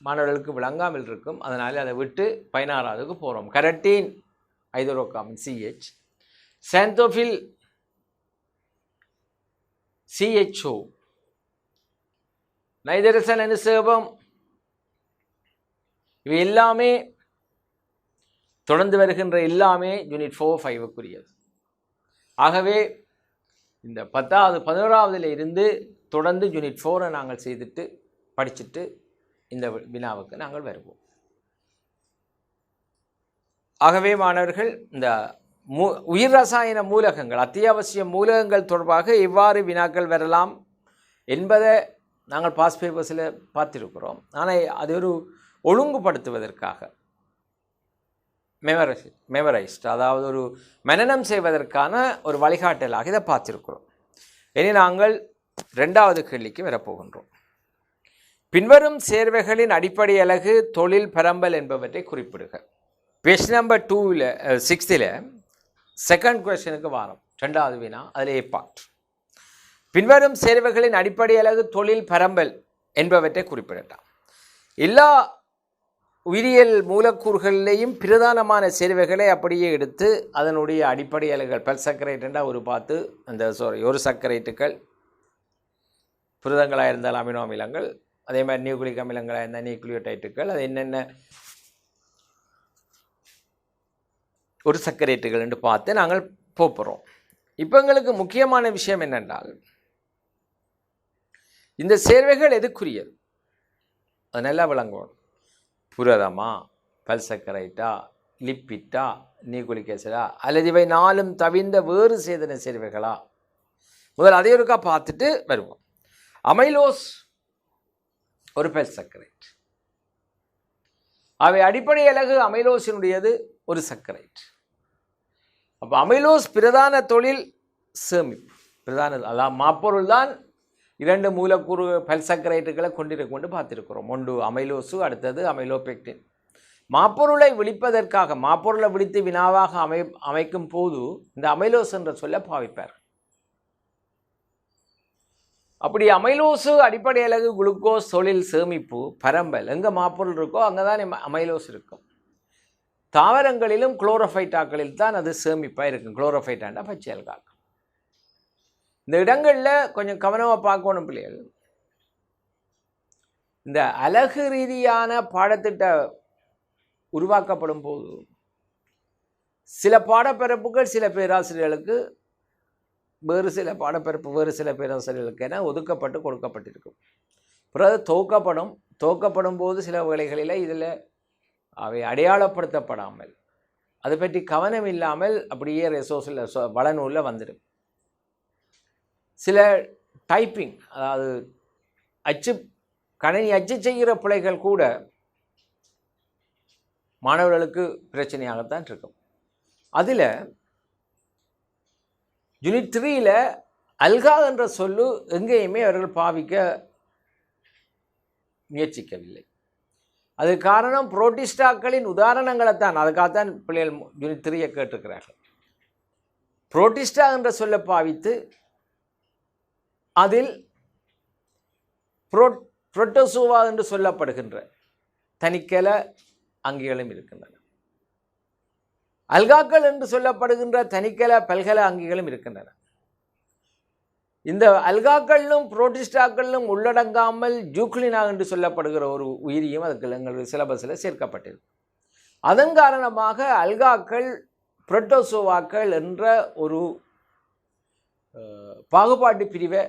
மாணவர்களுக்கு விளங்காமல் இருக்கும். அதனால் அதை விட்டு 16வதுக்கு போகிறோம். கரட்டீன் ஐதரோகார்பன் CH, சாந்தோஃபில் CHO, நைதரசன் அனுசேபம், இவை எல்லாமே தொடர்ந்து வருகின்ற எல்லாமே யூனிட் 4, 5க்குரியது. ஆகவே இந்த 10வது 11வதுல இருந்து தொடர்ந்து யூனிட் 4 நாங்கள் செய்துட்டு படிச்சுட்டு இந்த வினாவுக்கு நாங்கள் வருவோம். ஆகவே மாணவர்கள், இந்த உயிர் ரசாயன மூலகங்கள், அத்தியாவசிய மூலகங்கள் தொடர்பாக எவ்வாறு வினாக்கள் வரலாம் என்பதை நாங்கள் பாஸ் பேப்பர்ஸில் பார்த்துருக்கிறோம். ஆனால் அது ஒரு ஒழுங்குபடுத்துவதற்காக மெமரைஸ்ட், அதாவது ஒரு மனனம் செய்வதற்கான ஒரு வழிகாட்டலாக இதை பார்த்துருக்கிறோம். இனி நாங்கள் 2வது கேள்விக்கு வரப்போகின்றோம். பின்வரும் சேர்வைகளின் அடிப்படை அலகு தொழில் பரம்பல் என்பவற்றை குறிப்பிடுக. பேஜ் நம்பர் 6ல் செகண்ட் கொஸ்டினுக்கு வாரம் 2வது வினா, அதில் ஏ பார்ட். பின்வரும் சேர்வைகளின் அடிப்படை அலகு தொழில் பரம்பல் என்பவற்றை குறிப்பிடலாம். எல்லா உயிரியல் மூலக்கூறுகளிலேயும் பிரதானமான சேர்வைகளை அப்படியே எடுத்து அதனுடைய அடிப்படை அலகுகள் பல்சக்கரைட்டுண்டா ஒரு பார்த்து அந்த ஒரு சர்க்கரைட்டுகள், புரதங்களாக இருந்தால் அமினோ அமிலங்கள், அதே மாதிரி நியூக்ளிக் அமிலங்களாக இருந்தால் நியூக்ளியோடைட்டுகள், அது என்னென்ன ஒரு சர்க்கரைட்டுகள் என்று பார்த்து நாங்கள் போகிறோம். இப்போ எங்களுக்கு முக்கியமான விஷயம் என்னென்றால், இந்த சேர்வைகள் எதுக்குரியது அது நல்லா விளங்கணும். புரதமா, பல்சக்கரைட்டா, லிப்பிட்டா, நியூக்ளிக் ஆசிடா, அல்லது இவை 4ம் தவிர்ந்த வேறு சேதன சேர்வைகளா? முதல் அதை ஒருக்கா பார்த்துட்டு வருவோம். அமைலோஸ் ஒரு பல்சக்கரைட். அவை அடிப்படை அலகு அமைலோஸினுடையது ஒரு சர்க்கரைட். அப்போ அமைலோஸ் பிரதான தொழில் சேமிப்பு, பிரதான, அதாவது மாப்பொருள் தான் 2 மூலக்கூறு பல்சக்கரைட்டுகளை கொண்டு பார்த்துருக்கிறோம். ஒன்று அமைலோசு, அடுத்தது அமைலோபெக்டின். மாப்பொருளை விழிப்பதற்காக, மாப்பொருளை விழித்து வினாவாக அமைக்கும் போது இந்த அமைலோஸ் என்ற சொல்ல பாவிப்பார். அப்படி அமைலோசு அடிப்படை அலகு குளுக்கோஸ் தொழில் சேமிப்பு பரம்பல். எங்கே மாப்பொருள் இருக்கோ அங்கே தான் அமைலோஸ் இருக்கும். தாவரங்களிலும் குளோரோஃபைட்டாக்களில் தான் அது சேமிப்பாக இருக்கும். குளோரோஃபைட்டாண்டா பச்சை அல்காக்கள். இந்த இடங்களில் கொஞ்சம் கவனமாக பார்க்கணும் பிள்ளைகள். இந்த அலகு ரீதியான பாடத்திட்ட உருவாக்கப்படும் போது சில பாடப்பிறப்புகள் சில பேராசிரியர்களுக்கு, வேறு சில பாடப்பிறப்பு வேறு சில பேராசிரியர்களுக்கு என ஒதுக்கப்பட்டு கொடுக்கப்பட்டிருக்கும். பிறகு துவக்கப்படும் போது சில வேளைகளில் இதில் அவை அடையாளப்படுத்தப்படாமல், அதை பற்றி கவனம் இல்லாமல் அப்படியே ரெசோர்ஸில் வளநூலில் வந்துடும். சில டைப்பிங், அதாவது கணினி அச்சு செய்கிற பிழைகள் கூட மாணவர்களுக்கு பிரச்சனையாகத்தான் இருக்கும். அதில் யூனிட் 3ல் அல்கா என்ற சொல்லு எங்கேயுமே அவர்கள் பாவிக்க முயற்சிக்கவில்லை. அது காரணம் புரோட்டிஸ்டாக்களின் உதாரணங்களைத்தான், அதுக்காகத்தான் பிள்ளைகள் யூனிட் 3 கேட்டிருக்கிறார்கள். புரோட்டிஸ்டா என்ற சொல்ல பாவித்து அதில் புரோட்டோசோவா என்று சொல்லப்படுகின்ற தனிக்கல அங்கிகளும் இருக்கின்றன. அல்காக்கள் என்று சொல்லப்படுகின்ற தனிக்கல பல்கல அங்கிகளும் இருக்கின்றன. இந்த அல்காக்களிலும் புரோட்டிஸ்டாக்களிலும் உள்ளடங்காமல் ஜூக்ளினா என்று சொல்லப்படுகிற ஒரு உயிரியும் அதுக்கு எங்களுடைய சிலபஸில் சேர்க்கப்பட்டிருக்கு. அதன் காரணமாக அல்காக்கள் புரோட்டோசோவாக்கள் என்ற ஒரு பாகுபாட்டு பிரிவை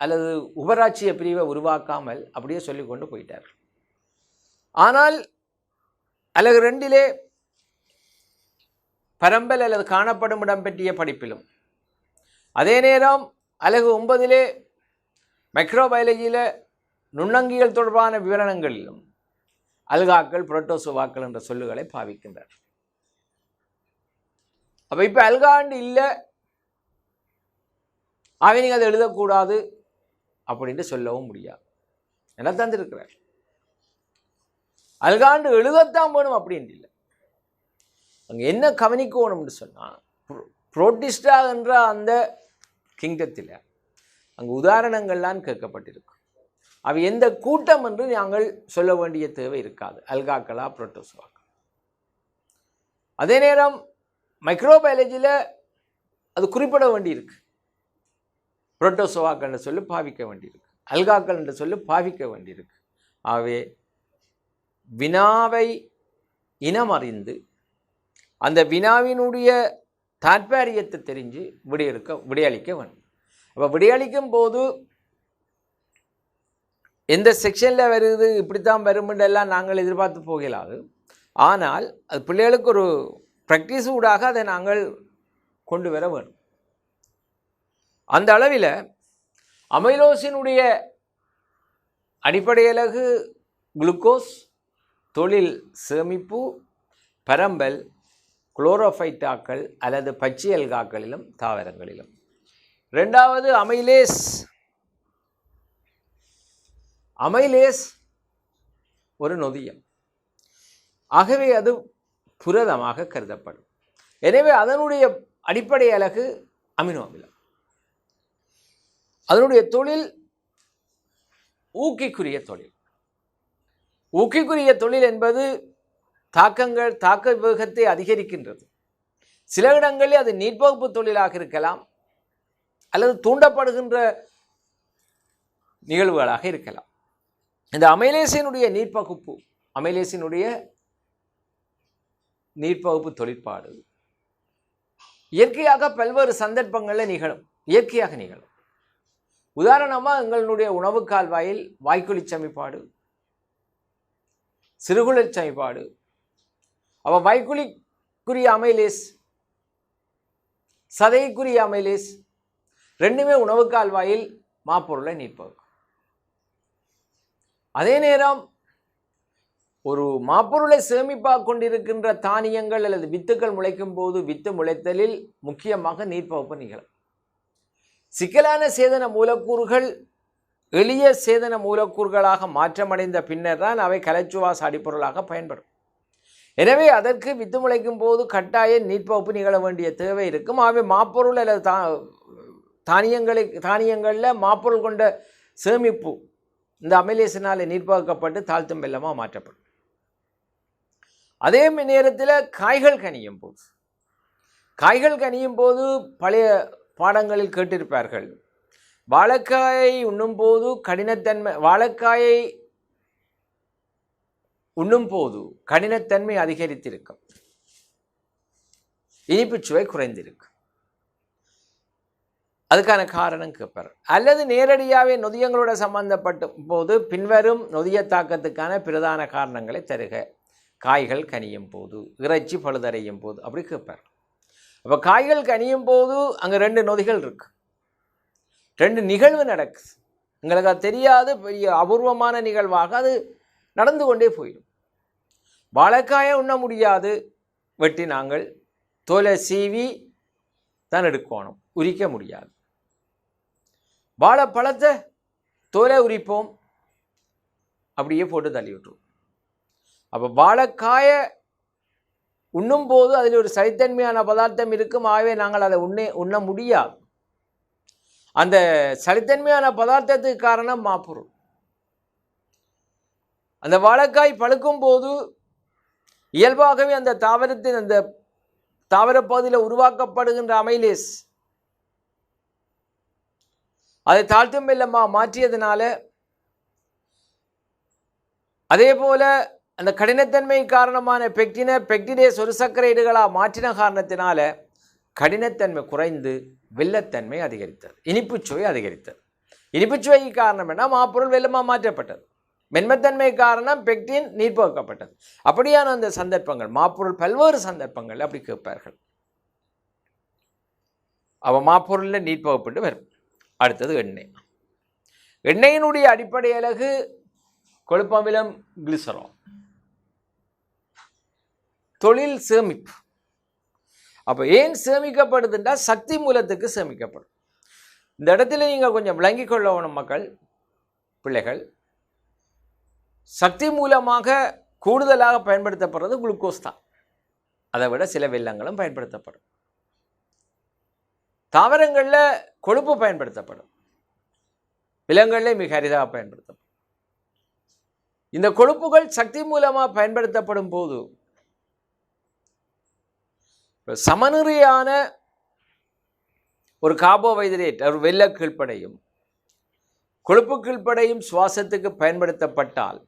அல்லது உபராட்சிய பிரிவை உருவாக்காமல் அப்படியே சொல்லிக்கொண்டு போயிட்டார். ஆனால் அலகு 2 பரம்பல் அல்லது காணப்படும் இடம் பற்றிய படிப்பிலும், அதே நேரம் அலகு 9 மைக்ரோபயாலஜியில் நுண்ணங்கிகள் தொடர்பான விவரணங்களிலும் அல்காக்கள் புரோட்டோசோவாக்கள் என்ற சொல்லுகளை பாவிக்கின்றார். அப்போ இப்போ அல்காண்டு இல்லை, அவை நீங்கள் அதை எழுதக்கூடாது அப்படின்ட்டு சொல்லவும் முடியாது. என்ன தந்திருக்கிறார், அல்காண்டு எழுதத்தான் வேணும் அப்படின்ட்டு இல்லை. அங்கே என்ன கவனிக்கணும்னு சொன்னால், புரோட்டிஸ்டா என்ற அந்த கிங்டத்தில் அங்கு உதாரணங்கள்லாம் கேட்கப்பட்டிருக்கு. அவை எந்த கூட்டம் என்று நாங்கள் சொல்ல வேண்டிய தேவை இருக்காது, அல்காக்களா புரோட்டோசோவாக்கள். அதே நேரம் மைக்ரோபயாலஜியில் அது குறிப்பிட வேண்டியிருக்கு. புரோட்டோசோவாக்கள் என்று சொல்லி பாவிக்க வேண்டியிருக்கு, அல்காக்கள் என்று சொல்லி பாவிக்க வேண்டியிருக்கு. ஆகவே வினாவை இனமறிந்து அந்த வினாவினுடைய தாற்பயத்தை தெரிஞ்சு விடையளிக்க வேண்டும். அப்போ விடையளிக்கும் போது எந்த செக்ஷனில் வருது இப்படித்தான் வருமென்றெல்லாம் நாங்கள் எதிர்பார்த்து போகலாது. ஆனால் அது பிள்ளைகளுக்கு ஒரு ப்ராக்டிஸ் ஊடாக அதை நாங்கள் கொண்டு வர வேண்டும். அந்த அளவில் அமைலோசினுடைய அடிப்படை அலகு குளுக்கோஸ், தொழில் சேமிப்பு, பரம்பல், குளோரோஃபைட்டாக்கள் அல்லது பச்சை அல்காக்களிலும் தாவரங்களிலும். 2வது அமைலேஸ் ஒரு நொதியம், ஆகவே அது புரதமாக கருதப்படும். எனவே அதனுடைய அடிப்படை அலகு அமினோ அமிலம். அதனுடைய தொழில் ஊக்கிக்குரிய தொழில். ஊக்கிக்குரிய தொழில் என்பது தாக்க வேகத்தை அதிகரிக்கின்றது. சில இடங்களில் அது நீர்ப்பகுப்பு தொழிலாக இருக்கலாம் அல்லது தூண்டப்படுகின்ற நிகழ்வுகளாக இருக்கலாம். இந்த அமைலேசினுடைய நீர்ப்பகுப்பு தொழிற்பாடு இயற்கையாக பல்வேறு சந்தர்ப்பங்களில் நிகழும். உதாரணமாக எங்களுடைய உணவு கால்வாயில் வாய்க்குழி சமிப்பாடு, சிறுகுழல் சமிப்பாடு, அவ வாய்க்குழிக்குரிய அமைலேஸ், சதைக்குரிய அமைலேஸ் ரெண்டுமே உணவு கால்வாயில் மாப்பொருளை நீர்ப்பகுக்கும். அதே நேரம் ஒரு மாப்பொருளை சேமிப்பாக கொண்டிருக்கின்ற தானியங்கள் அல்லது வித்துக்கள் முளைக்கும் போது வித்து முளைத்தலில் முக்கியமாக நீர்ப்பகுப்பு நிகழும். சிக்கலான சேதன மூலக்கூறுகள் எளிய சேதன மூலக்கூறுகளாக மாற்றமடைந்த பின்னர் தான் அவை கலைச்சுவாச அடிப்பொருளாக பயன்படும். எனவே அதற்கு வித்து முளைக்கும் போது கட்டாய நீர்ப்பகுப்பு நிகழ வேண்டிய தேவை இருக்கும். அவை மாப்பொருள் அல்லது தானியங்களில் மாப்பொருள் கொண்ட சேமிப்பு இந்த அமைலேசினால் நீர்ப்பகுக்கப்பட்டு தாழ்த்தும் வெள்ளமாக மாற்றப்படும். அதே நேரத்தில் காய்கள் கனியும் போது பழைய பாடங்களில் கேட்டிருப்பார்கள், வாழைக்காயை உண்ணும் போது கடினத்தன்மை அதிகரித்திருக்கும், இனிப்பு சுவை குறைந்திருக்கும். அதுக்கான காரணம் கேட்பார். அல்லது நேரடியாகவே நொதியங்களோட சம்பந்தப்பட்ட போது பின்வரும் நொதிய தாக்கத்துக்கான பிரதான காரணங்களை தருக. காய்கள் கனியும் போது, இறைச்சி பழுதடையும் போது, அப்படி கேட்பார். அப்போ காய்கள் கனியும் போது அங்கே 2 நொதிகள் இருக்கு, 2 நிகழ்வு நடக்குது. எங்களுக்கு அது தெரியாது, பெரிய அபூர்வமான நிகழ்வாக அது நடந்து கொண்டே போயிடும். வாழைக்காயை உண்ண முடியாது, வெட்டி நாங்கள் தோலை சீவி தான் எடுக்கணும், உரிக்க முடியாது. வாழைப்பழத்தை தோலை உரிப்போம், அப்படியே போட்டு தள்ளி விட்டுரும். அப்போ வாழைக்காய உண்ணும் போது அதில் ஒரு சளித்தன்மையான பதார்த்தம் இருக்கும். ஆகவே நாங்கள் அதை உண்ண முடியாது. அந்த சளித்தன்மையான பதார்த்தத்துக்கு காரணம் மாப்பொருள். அந்த வாழைக்காய் பழுக்கும் போது இயல்பாகவே அந்த தாவரத்தின் அந்த தாவர பகுதியில் உருவாக்கப்படுகின்ற அமைலேஸ் அதை தாழ்த்தும் வெள்ளமாக மாற்றியதுனால, அதே போல அந்த கடினத்தன்மை காரணமான பெக்டினேஸ் ஒரு சர்க்கரைடுகளாக மாற்றின காரணத்தினால கடினத்தன்மை குறைந்து வெள்ளத்தன்மை அதிகரித்தது, இனிப்புச்சுவை அதிகரித்தது. இனிப்புச்சுவைக்கு காரணம் என்ன? மாப்பொருள் வெள்ளமாக மாற்றப்பட்டது. மென்மத்தன்மை காரணம் பெக்டின் நீர்ப்போக்கப்பட்டது. அப்படியான அந்த சந்தர்ப்பங்கள் மாப்பொருள் பல்வேறு சந்தர்ப்பங்கள் அப்படி கேட்பார்கள். அவ மாப்பொருளில் நீர்ப்போக்கப்பட்டு வரும். அடுத்தது எண்ணெய். எண்ணெயினுடைய அடிப்படை அலகு கொழுப்பமிலம் கிளிசரால். தொழில் சேமிப்பு. அப்போ ஏன் சேமிக்கப்படுதுன்றா சக்தி மூலத்துக்கு சேமிக்கப்படும். இந்த இடத்துல நீங்கள் கொஞ்சம் விளங்கிக் கொள்ளணும் மக்கள், பிள்ளைகள். சக்தி மூலமாக கூடுதலாக பயன்படுத்தப்படுறது குளுக்கோஸ் தான். அதை விட சில வெல்லங்களும் பயன்படுத்தப்படும். தாவரங்களில் கொழுப்பு பயன்படுத்தப்படும், விலங்குகளில் மிக அரிதாக பயன்படுத்தப்படும். இந்த கொழுப்புகள் சக்தி மூலமாக பயன்படுத்தப்படும் போது சமநிலையான ஒரு கார்போஹைட்ரேட் ஒரு வெள்ள கீழ்ப்படையும் கொழுப்பு கீழ்ப்படையும் சுவாசத்துக்கு பயன்படுத்தப்பட்டால்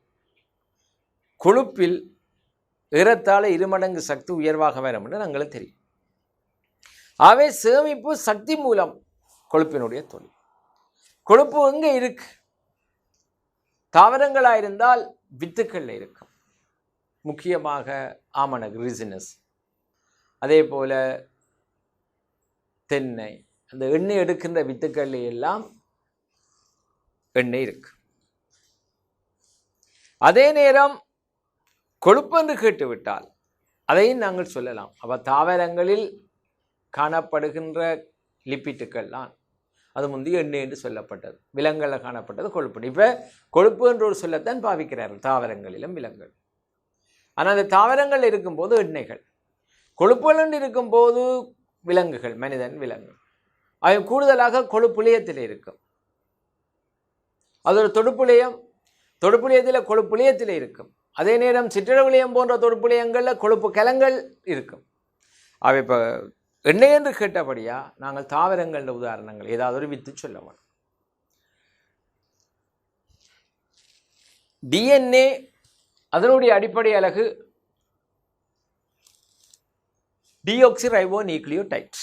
கொழுப்பில் ஏறத்தாழ 2 மடங்கு சக்தி உயர்வாக வரும் என்று நாங்களுக்கு தெரியும். ஆகவே சேமிப்பு சக்தி மூலம் கொழுப்பினுடைய தொழில். கொழுப்பு எங்கே இருக்கு? தாவரங்களாக இருந்தால் வித்துக்களில் இருக்கும், முக்கியமாக ஆமணக்கு ரிசினஸ், அதே போல தென்னை, அந்த எண்ணெய் எடுக்கின்ற வித்துக்கள் எல்லாம் எண்ணெய் இருக்கு. அதே நேரம் கொழுப்பு என்று கேட்டுவிட்டால் அதையும் நாங்கள் சொல்லலாம். அப்போ தாவரங்களில் காணப்படுகின்ற லிப்பிட்டுக்கள்லாம் அது முந்தைய எண்ணெய் என்று சொல்லப்பட்டது, விலங்குகளில் காணப்பட்டது கொழுப்பு. இப்போ கொழுப்பு என்ற ஒரு சொல்லத்தான் பாவிக்கிறார்கள் தாவரங்களிலும் விலங்குகள். ஆனால் அந்த தாவரங்கள் இருக்கும்போது எண்ணெய்கள், கொழுப்புகள் என்று இருக்கும்போது விலங்குகள், மனிதன், விலங்கு. அவை கூடுதலாக கொழுப்புளியத்தில் இருக்கும். அது ஒரு தொடுப்புளியத்தில் கொழுப்புளியத்தில் இருக்கும். அதே நேரம் சிற்றளவுளியம் போன்ற தொடுப்புளியங்களில் கொழுப்பு கலங்கள் இருக்கும். அவை இப்போ எண்ணெய் என்று கேட்டபடியா நாங்கள் தாவரங்கள உதாரணங்கள் ஏதாவது ஒரு வித்து சொல்ல வேணும். டிஎன்ஏ அதனுடைய அடிப்படை அலகு டியோக்சிரைபோ நியூக்ளியோடைட்.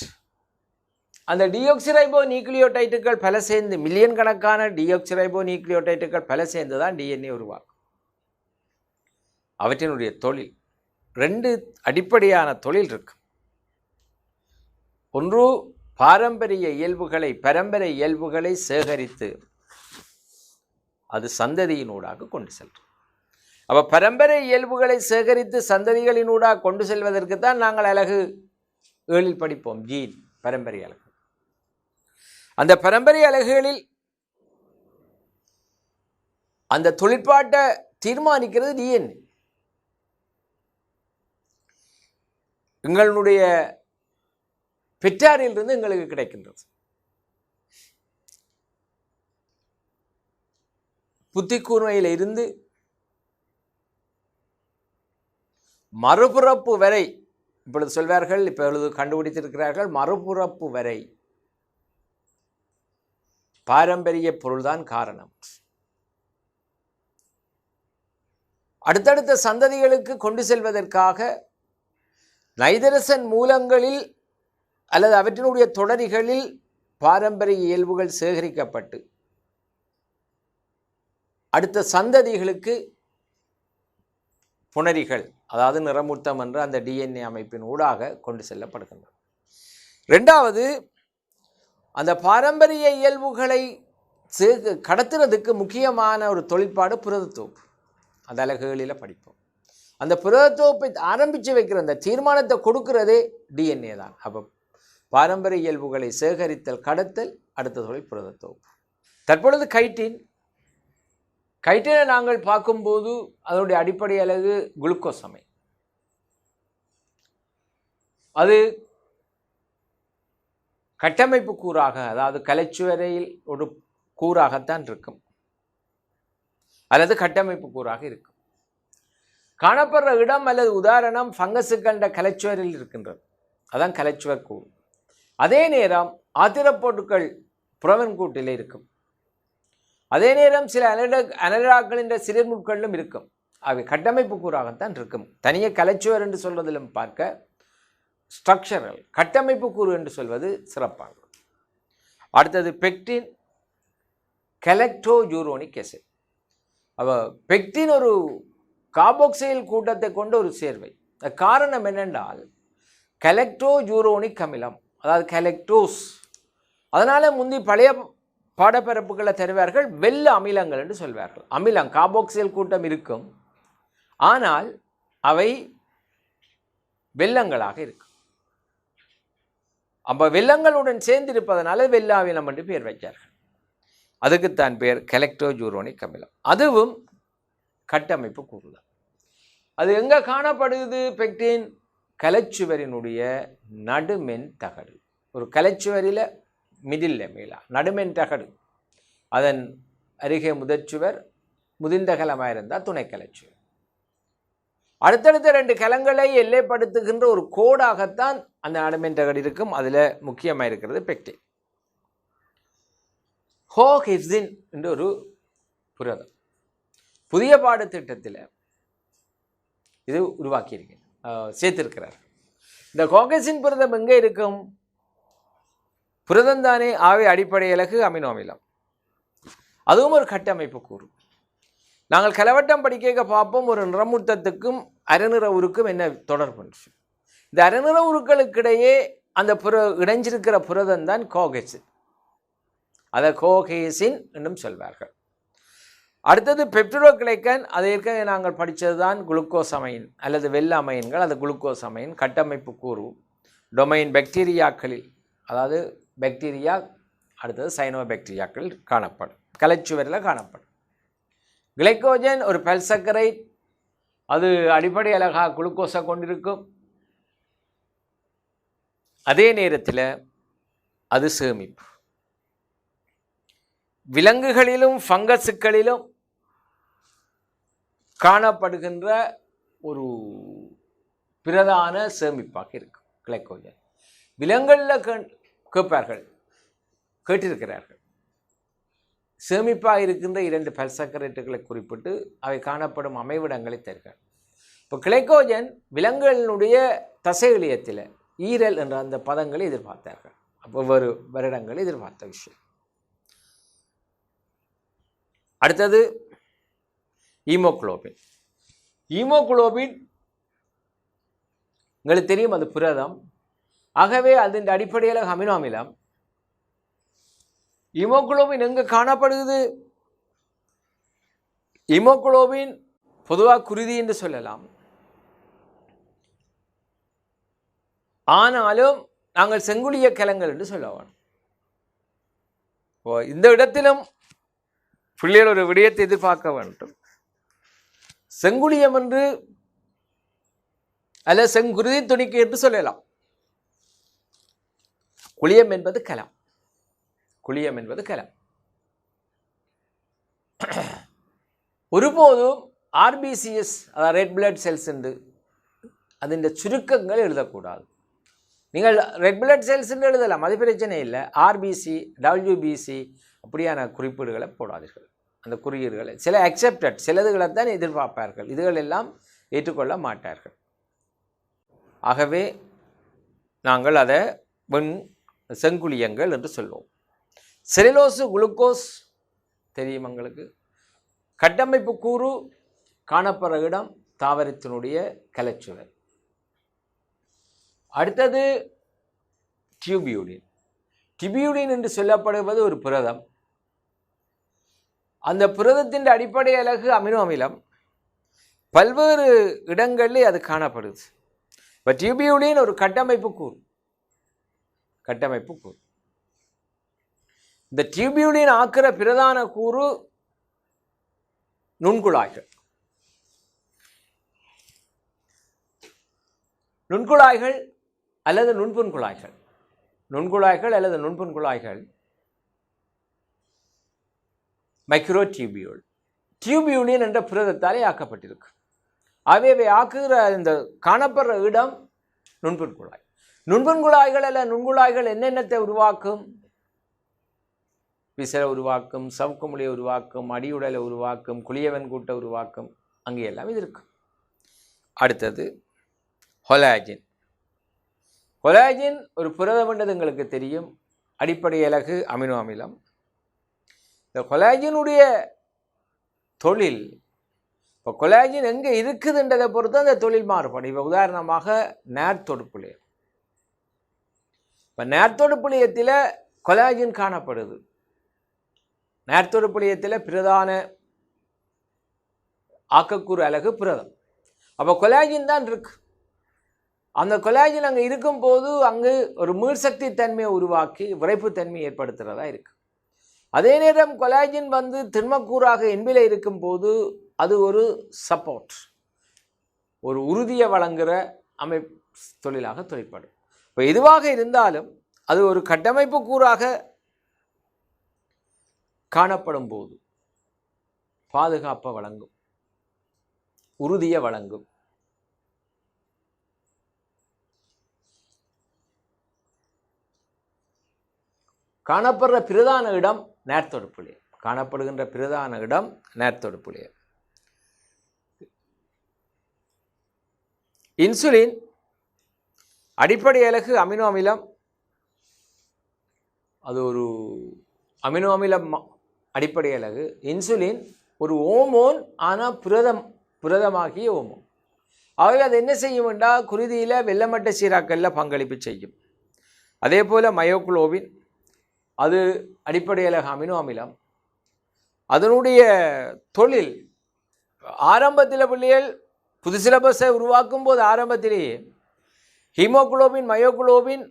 அந்த டியோக்சிரைபோ நியூக்ளியோடைட்டுகள் பல சேர்ந்து மில்லியன் கணக்கான டியோக்சிரைபோ நியூக்ளியோடைட்டுகள் பல சேர்ந்து தான் டிஎன்ஏ உருவாக்கும். அவற்றினுடைய தொழில் 2 அடிப்படையான தொழில் இருக்கு. ஒன்று பரம்பரை இயல்புகளை சேகரித்து அது சந்ததியினூடாக கொண்டு செல்லும். அப்போ பரம்பரை இயல்புகளை சேகரித்து சந்ததிகளினூடாக கொண்டு செல்வதற்கு தான் நாங்கள் அலகு 7 படிப்போம், ஜீன் பரம்பரை அலகு. அந்த பரம்பரை அலகுகளில் அந்த தொழிற்பாட்டை தீர்மானிக்கிறது டிஎன்ஏ. எங்களுடைய பெற்றாரிலிருந்து எங்களுக்கு கிடைக்கின்றது. புத்தி கூர்மையில் இருந்து மறுபிறப்பு வரை, இப்பொழுது சொல்வார்கள், இப்பொழுது கண்டுபிடித்திருக்கிறார்கள், மறுபிறப்பு வரை பாரம்பரிய பொருள்தான் காரணம். அடுத்தடுத்த சந்ததிகளுக்கு கொண்டு செல்வதற்காக நைதரசன் மூலங்களில் அல்லது அவற்றினுடைய தொடரிகளில் பாரம்பரிய இயல்புகள் சேகரிக்கப்பட்டு அடுத்த சந்ததிகளுக்கு புணரிகள், அதாவது நிறமூர்த்தம் என்ற அந்த டிஎன்ஏ அமைப்பின் ஊடாக கொண்டு செல்லப்படுகின்றன. 2வது, அந்த பாரம்பரிய இயல்புகளை கடத்துறதுக்கு முக்கியமான ஒரு தொழிற்பாடு புரதத்தோப்பு. அந்த அலகுகளில் படிப்போம். அந்த புரதத்தோப்பை ஆரம்பித்து வைக்கிற அந்த தீர்மானத்தை கொடுக்கிறதே டிஎன்ஏ தான். அப்போ பாரம்பரிய இயல்புகளை சேகரித்தல், கடத்தல், அடுத்த தொழில் புரதத்தோப்பு. தற்பொழுது கைட்டினை நாங்கள் பார்க்கும்போது அதனுடைய அடிப்படை அலகு குளுக்கோஸ் அமைன். அது கட்டமைப்பு கூறாக, அதாவது கலைச்சுவரையில் ஒரு கூறாகத்தான் இருக்கும், அல்லது கட்டமைப்பு கூறாக இருக்கும். காணப்படுற இடம் அல்லது உதாரணம் ஃபங்கஸு கண்ட கலைச்சுவரில் இருக்கின்றது, அதான் கலைச்சுவர் கூறு. அதே நேரம் ஆத்திரப்பொருட்கள் புறவன்கூட்டில் இருக்கும். அதே நேரம் சில அனடாக்கள் என்ற சிறுமுட்களிலும் இருக்கும். அவை கட்டமைப்பு கூறாகத்தான் இருக்கும். தனியே கலைச்சுவர் என்று சொல்வதிலும் பார்க்க ஸ்ட்ரக்சரல் கட்டமைப்பு கூறு என்று சொல்வது சிறப்பாகும். அடுத்தது பெக்டின் கலெக்டோஜூரோனிக் ஆசிட். பெக்டின் ஒரு கார்பாக்சைல் கூட்டத்தை கொண்ட ஒரு சேர்வை. காரணம் என்னென்றால் கலெக்டோஜூரோனிக் அமிலம், அதாவது கலெக்டோஸ். அதனால முந்தி பழைய பாடப்பரப்புகளை தருவார்கள் வெள்ள அமிலங்கள் என்று சொல்வார்கள். அமிலம் கார்பாக்சைல் கூட்டம் இருக்கும், ஆனால் அவை வெள்ளங்களாக இருக்கும். அப்போ வெள்ளங்களுடன் சேர்ந்திருப்பதனால வெள்ள அமிலம் என்று பெயர் வைத்தார்கள். அதுக்குத்தான் பேர் கலெக்டோஜூரோனிக் அமிலம். அதுவும் கட்டமைப்பு கூறுதான். அது எங்கே காணப்படுது? பெக்டின் கலைச்சுவரினுடைய நடுமென் தகடு. ஒரு கலைச்சுவரில் மிடில் மேலா நடுமென் தகடு, அதன் அருகே முதற்சுவர், முதிர்ந்த கலமாக இருந்தால் துணை கலைச்சுவர். அடுத்தடுத்த 2 கலங்களை எல்லைப்படுத்துகின்ற ஒரு கோடாகத்தான் அந்த நடுமென் தகடு இருக்கும். அதில் முக்கியமாக இருக்கிறது பெக்டின். கோஹெசின் என்ற ஒரு புரதம் புதிய பாடத்திட்டத்தில் இது உருவாக்கியிருக்கேன், சேர்த்திருக்கிறார். இந்த கோஹெசின் புரதம் எங்கே இருக்கும்? புரதம் தானே, ஆவே அடிப்படை இலகு அமினோ அமிலம். அதுவும் ஒரு கட்டமைப்பு கூறு. நாங்கள் கலவட்டம் படிக்க பார்ப்போம், ஒரு நிறமூர்த்தத்துக்கும் அரைநிற உருக்கும் என்ன தொடர்பு. இந்த அரைநிற உருக்களுக்கிடையே அந்த இணைஞ்சிருக்கிற புரதம் தான் கோஹெசின். அதை கோஹெசின் என்றும் சொல்வார்கள். அடுத்தது பெப்டிடோகிளைக்கன். அதை ஏற்கனவே நாங்கள் படித்தது தான் குளுக்கோஸ் அமைன் அல்லது வெள்ள அமைன்கள். அது குளுக்கோஸ் அமைன் கட்டமைப்பு கூறு. டொமைன் பாக்டீரியாக்களில், அதாவது பாக்டீரியா, அடுத்தது சைனோ பாக்டீரியாக்கள் காணப்படும், கலைச்சுவரில் காணப்படும். கிளைக்கோஜன் ஒரு பல்சக்கரைட், அது அடிப்படை அலகாக குளுக்கோஸை கொண்டிருக்கும். அதே நேரத்தில் அது சேமிப்பு. விலங்குகளிலும் ஃபங்கஸுகளிலும் காணப்படுகின்ற ஒரு பிரதான சேமிப்பாக இருக்கும் கிளைக்கோஜன். விலங்குகளில் கேட்பார்கள், கேட்டிருக்கிறார்கள். சேமிப்பாக இருக்கின்ற 2 பல்சக்கரைட்டுகளை குறிப்பிட்டு அவை காணப்படும் அமைவிடங்களை தருக. இப்போ கிளைக்கோஜன் விலங்குகளினுடைய தசைகளியத்தில் ஈரல் என்ற அந்த பதங்களை எதிர்பார்த்தார்கள். ஒவ்வொரு வருடங்களை எதிர்பார்த்த விஷயம். அடுத்தது ஈமோகுளோபின். ஈமோகுளோபின் உங்களுக்கு தெரியும், அது புரதம். ஆகவே அதன் அடிப்படையில் அமினோ அமிலம். ஈமோகுளோபின் எங்கே காணப்படுகிறது? ஈமோகுளோபின் பொதுவாக குருதி என்று சொல்லலாம், ஆனாலும் நாங்கள் செங்குளிய கலங்கள் என்று சொல்லுவோம். இந்த இடத்திலும் பிள்ளைகள் ஒரு விடயத்தை எதிர்பார்க்க வேண்டும். செங்குளியம் என்று அல்ல செங்குருதி துணிக்கு என்று சொல்லலாம். குளியம் என்பது கலம். குளியம் என்பது கலம். ஒருபோதும் ஆர்பிசிஎஸ், அதாவது ரெட் பிளட் செல்ஸ் என்று அதன் சுருக்கங்கள் எழுதக்கூடாது. நீங்கள் ரெட் பிளட் செல்ஸ் என்று எழுதலாம், அது பிரச்சனை இல்லை. ஆர்பிசி, டபிள்யூபிசி அப்படியான குறிப்பீடுகளை போடாதீர்கள். அந்த குறியீடுகளை சில அக்செப்டட், சிலதுகளை தான் எதிர்பார்ப்பார்கள், இதுகள் எல்லாம் ஏற்றுக்கொள்ள மாட்டார்கள். ஆகவே நாங்கள் அதை செங்குளியங்கள் என்று சொல்வோம். செலுலோசு குளுக்கோஸ் தெரியும் எங்களுக்கு. கட்டமைப்பு கூறு காணப்படுற இடம் தாவரத்தினுடைய கலைச்சுவர். அடுத்தது டியூபியூலின். டியூபியூலின் என்று சொல்லப்படுவது ஒரு புரதம். அந்த புரதத்தின் அடிப்படை அலகு அமினோ அமிலம். பல்வேறு இடங்களில் அது காணப்படுது. இப்போ டியூபியூலின் ஒரு கட்டமைப்பு கூறு. கட்டமைப்பு கூறு. இந்த டியூபியூலின் ஆக்கிற பிரதான கூறு நுண்குழாய்கள். நுண்குழாய்கள் அல்லது நுண்புண் குழாய்கள். நுண்குழாய்கள் அல்லது நுண்புண் குழாய்கள் மைக்ரோடியூபியூல், டியூபியூலின் என்ற புரதத்தாலே ஆக்கப்பட்டிருக்கு. அவை ஆக்குகிற இந்த காணப்படுற இடம் நுண்புண் குழாய். நுண்புண் குழாய்கள் அல்ல நுண்குழாய்கள் என்னென்னத்தை உருவாக்கும்? விசலை உருவாக்கும், சவுக்குமுளியை உருவாக்கும், அடியுடலை உருவாக்கும், குளியவன் கூட்டை உருவாக்கும். அங்கே எல்லாம் இது இருக்கும். அடுத்தது கொலாஜின். கொலாஜின் ஒரு புரதம் என்றது எங்களுக்கு தெரியும். அடிப்படை அலகு அமினோ அமிலம். இந்த கொலாஜினுடைய தொழில், இப்போ கொலாஜின் எங்கே இருக்குதுன்றதை பொறுத்து அந்த தொழில் மாறுபடும். இப்போ உதாரணமாக நேர்த்தொடுப்புளியம். இப்போ நேர்த்தொடுப்புளியத்தில் கொலாஜின் காணப்படுது. நேர்த்தொடுப்புளியத்தில் பிரதான ஆக்கக்கூறு அலகு புரதம். அப்போ கொலாஜின் தான் இருக்கு. அந்த கொலாஜின் அங்கே இருக்கும்போது அங்கு ஒரு மீள்சக்தி தன்மையை உருவாக்கி விரைப்புத்தன்மை ஏற்படுத்துகிறதா இருக்கு. அதே நேரம் கொலாஜின் திண்மக்கூறாக என்பில் இருக்கும்போது அது ஒரு சப்போர்ட், ஒரு உறுதியை வழங்குகிற தொழிலாக தொழிற்படும். இப்போ எதுவாக இருந்தாலும் அது ஒரு கட்டமைப்பு கூறாக காணப்படும் போது பாதுகாப்பை வழங்கும், உறுதியை வழங்கும். காணப்படுற பிரதான இடம் நேர்த்தொடுப்புளியம். காணப்படுகின்ற பிரதான இடம் நேர்த்தொடுப்புளியம். இன்சுலின் அடிப்படை அலகு அமினோ அமிலம். அது ஒரு அமினோ அமிலம் அடிப்படை அலகு. இன்சுலின் ஒரு ஓமோன், ஆனால் புரதமாகிய ஓமோன். ஆகவே அது என்ன செய்யும் என்றால் குருதியில் வெள்ளமட்ட சீராக்கல்ல பங்களிப்பு செய்யும். அதே போல் மயோகுளோபின், அது அடிப்படை அலகு அமினோ அமிலம். அதனுடைய தொழில் ஆரம்பத்தில் பிள்ளைகள் புது சிலபஸை உருவாக்கும் போது ஆரம்பத்திலேயே ஹீமோகுளோபின் மயோகுளோபின்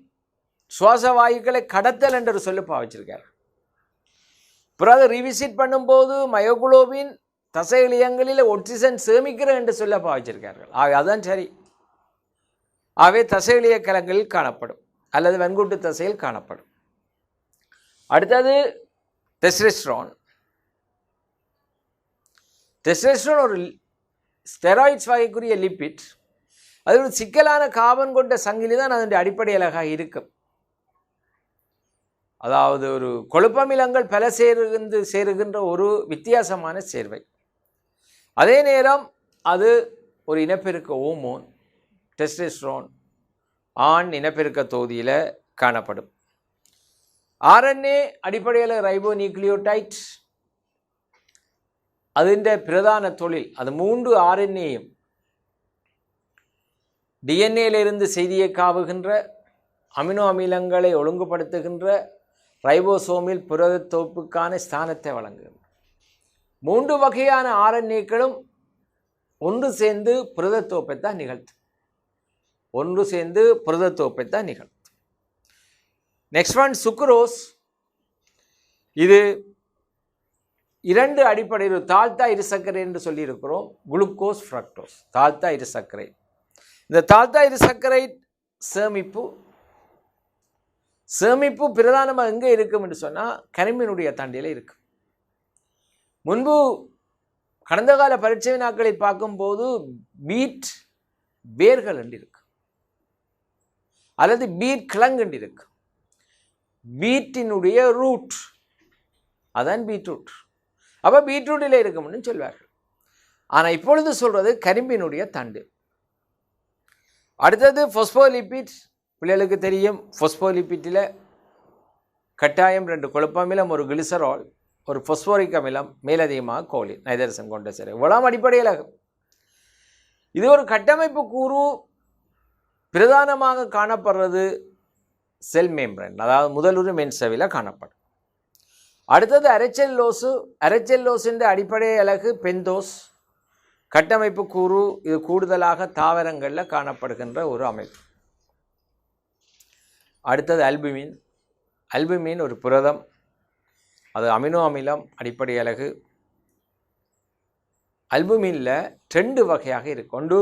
சுவாச வாயுக்களை கடத்தல் என்று சொல்லி பாவிச்சிருக்கார். பிறகு ரிவிசிட் பண்ணும்போது மயோகுளோபின் தசை இழையங்களில் ஒட்சிசன் சேமிக்கிற என்று சொல்ல பாவிச்சிருக்கார்கள். அதுதான் சரி. ஆகவே தசை இழைய கலங்களில் காணப்படும் அல்லது வெண்குட்டு தசையில் காணப்படும். அடுத்தது டெஸ்டோஸ்டெரான். டெஸ்டோஸ்டெரான் ஒரு ஸ்டெராய்ட்ஸ் வகைக்குரிய லிப்பிட். அது ஒரு சிக்கலான கார்பன் கொண்ட சங்கிலி தான் அதனுடைய அடிப்படை அலகாக இருக்கும். அதாவது ஒரு கொழுப்பமிலங்கள் பல சேருகின்ற ஒரு வித்தியாசமான சேர்வை. அதே நேரம் அது ஒரு இனப்பெருக்க ஹோமோன். டெஸ்டோஸ்டெரான் ஆண் இனப்பெருக்க தொகுதியில் காணப்படும். ஆர்என்ஏ அடிப்படையில் ரைபோ நியூக்ளியோடைட். അതിൻ്റെ பிரதான தொழில், அது 3 ஆர்என்ஏயும் டிஎன்ஏலிருந்து செய்தியை காவுகின்ற அமினோ அமிலங்களை ஒழுங்குபடுத்துகின்ற ரைபோசோமில் புரத தொகுப்புக்கான ஸ்தானத்தை வழங்குகின்ற 3 வகையான ஆர்என்ஏக்களும் ஒன்று சேர்ந்து புரத தொகுப்பை தான் நிகழ்த்தும். Next one sucrose. இது 2 அடிப்படையில் தாழ்த்தா இருசர்க்கரை என்று சொல்லியிருக்கிறோம். Glucose, fructose. தாழ்த்தா இருசர்க்கரை. இந்த தாழ்த்தா இருசர்க்கரை சேமிப்பு பிரதானமாக எங்கே இருக்கும் என்று சொன்னால் கரிமீனுடைய தண்டியில் இருக்கும். முன்பு கடந்த கால பரீட்சை வினாக்களில் பார்க்கும்போது பீட் வேர்கள் என்று இருக்கு, அல்லது பீட் கிழங்கு என்று இருக்கு. பீட்டினுடைய ரூட், அதான் பீட்ரூட். அப்போ பீட்ரூட்டில் இருக்கும்னு சொல்வார்கள். ஆனால் இப்பொழுது சொல்கிறது கரிம்பினுடைய தண்டு. அடுத்தது ஃபொஸ்போலிபிட். பிள்ளைகளுக்கு தெரியும், ஃபொஸ்போலிபிட்டில் கட்டாயம் 2 கொழுப்பமிலம், ஒரு கிளிசரால், ஒரு ஃபொஸ்போரிக் அமிலம், மேலதிகமாக கோலின், நைதரசன் கொண்ட சரி. இவ்வளவு அடிப்படையில் இது ஒரு கட்டமைப்பு கூறு. பிரதானமாக காணப்படுறது செல் மேம்ப்ரேன், அதாவது முதலுறு மென்சவில காணப்படும். அடுத்தது அரைச்செல்லோசு. அரைச்செல்லோஸின் அடிப்படை அலகு பெந்தோஸ். கட்டமைப்பு கூறு. இது கூடுதலாக தாவரங்களில் காணப்படுகின்ற ஒரு அமைப்பு. அடுத்தது அல்புமின். அல்புமின் ஒரு புரதம், அது அமினோ அமிலம், அடிப்படை அலகு. அல்புமினில் 2 வகையாக இருக்கு. ஒன்று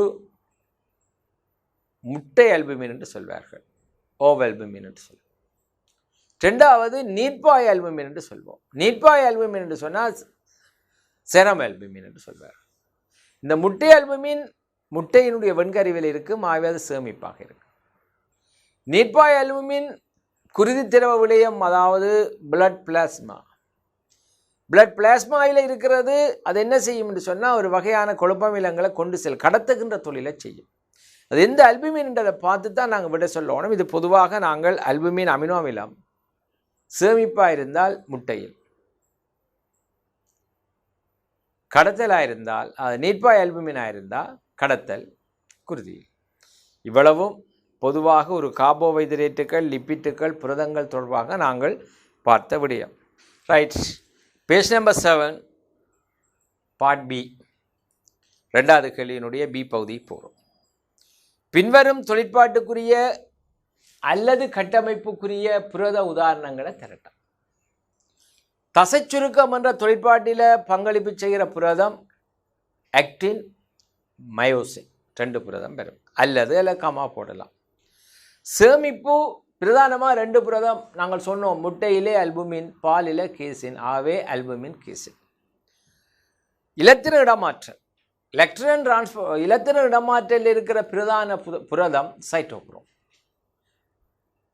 முட்டை அல்புமின் என்று சொல்வார்கள், ஓவல்புமின் என்று சொல்லுவோம். ரெண்டாவது நீர்ப்பாய் அல்புமின் என்று சொல்வோம். நீர்ப்பாய் அல்புமின் என்று சொன்னால் செரம் அல்புமின் என்று சொல்வார். இந்த முட்டை அல்புமின் முட்டையினுடைய வெண்கருவில் இருக்கும், ஆகவே அது சேமிப்பாக இருக்கு. நீர்ப்பாய் அல்புமின் குருதி திரவ விடயம், அதாவது பிளட் பிளாஸ்மா. பிளட் பிளாஸ்மாவில் இருக்கிறது. அது என்ன செய்யும் என்று சொன்னால் ஒரு வகையான கொழுப்பமிலங்களை கொண்டு கடத்துகின்ற தொழிலை செய்யும். அது எந்த அல்புமின்ன்றதை பார்த்து தான் நாங்கள் விட சொல்லணும். இது பொதுவாக நாங்கள் அல்புமின் அமினோ அமிலம் சேமிப்பாக இருந்தால் முட்டையில், கடத்தலாக இருந்தால் அது நீர்ப்பாய் அல்புமினாக இருந்தால் கடத்தல் குருதியில். இவ்வளவும் பொதுவாக ஒரு கார்போஹைட்ரேட்டுகள், லிப்பிட்டுகள், புரதங்கள் தொடர்பாக நாங்கள் பார்த்த விடயம். Right, page number 7 part B, 2வது கேள்வியினுடைய பி பகுதி போகிறோம். பின்வரும் தொழிற்பாட்டுக்குரிய அல்லது கட்டமைப்புக்குரிய புரத உதாரணங்களை திரட்டும். தசைச்சுருக்கம் என்ற தொழிற்பாட்டில் பங்களிப்பு செய்கிற புரதம் ஆக்டின், மயோசின் 2 புரதம் பெறும், அல்லது கமா போடலாம். சேமிப்பு பிரதானமாக 2 புரதம் நாங்கள் சொன்னோம், முட்டையிலே அல்புமின், பாலில் கேசின், ஆகவே அல்புமின் கேசின். இலத்திர இடமாற்றல், எலக்ட்ரான் டிரான்ஸ்பர், இலத்திர இடமாற்றல் இருக்கிற பிரதான புரதம் சைட்டோக்ரோம்,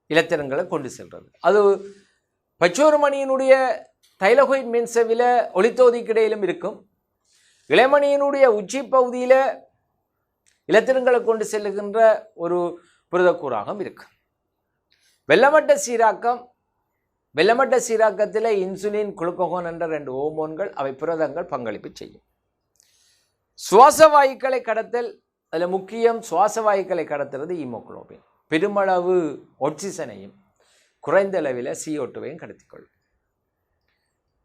இலத்திரங்களை கொண்டு செல்றது. அது பச்சோறுமணியினுடைய தைலகோயிட் மென்சவில ஒளித்தோதிக்கிடையிலும் இருக்கும். இளமணியினுடைய உச்சி பகுதியில் இலத்திரங்களை கொண்டு செல்லுகின்ற ஒரு புரதக்கூறாகவும் இருக்கு. வெள்ளமட்ட சீராக்கம், வெள்ளமட்ட சீராக்கத்தில் இன்சுலின், குளுக்கோகோன் என்ற 2 ஹோமோன்கள், அவை புரதங்கள் பங்களிப்பு செய்யும். சுவாச வாயுக்களை கடத்தல், அதில் முக்கியம் சுவாச வாயுக்களை கடத்துறது ஹீமோகுளோபின். பெருமளவு ஆக்சிஜனையும் குறைந்த அளவில் CO2வையும் கடத்திக்கொள்ளும்.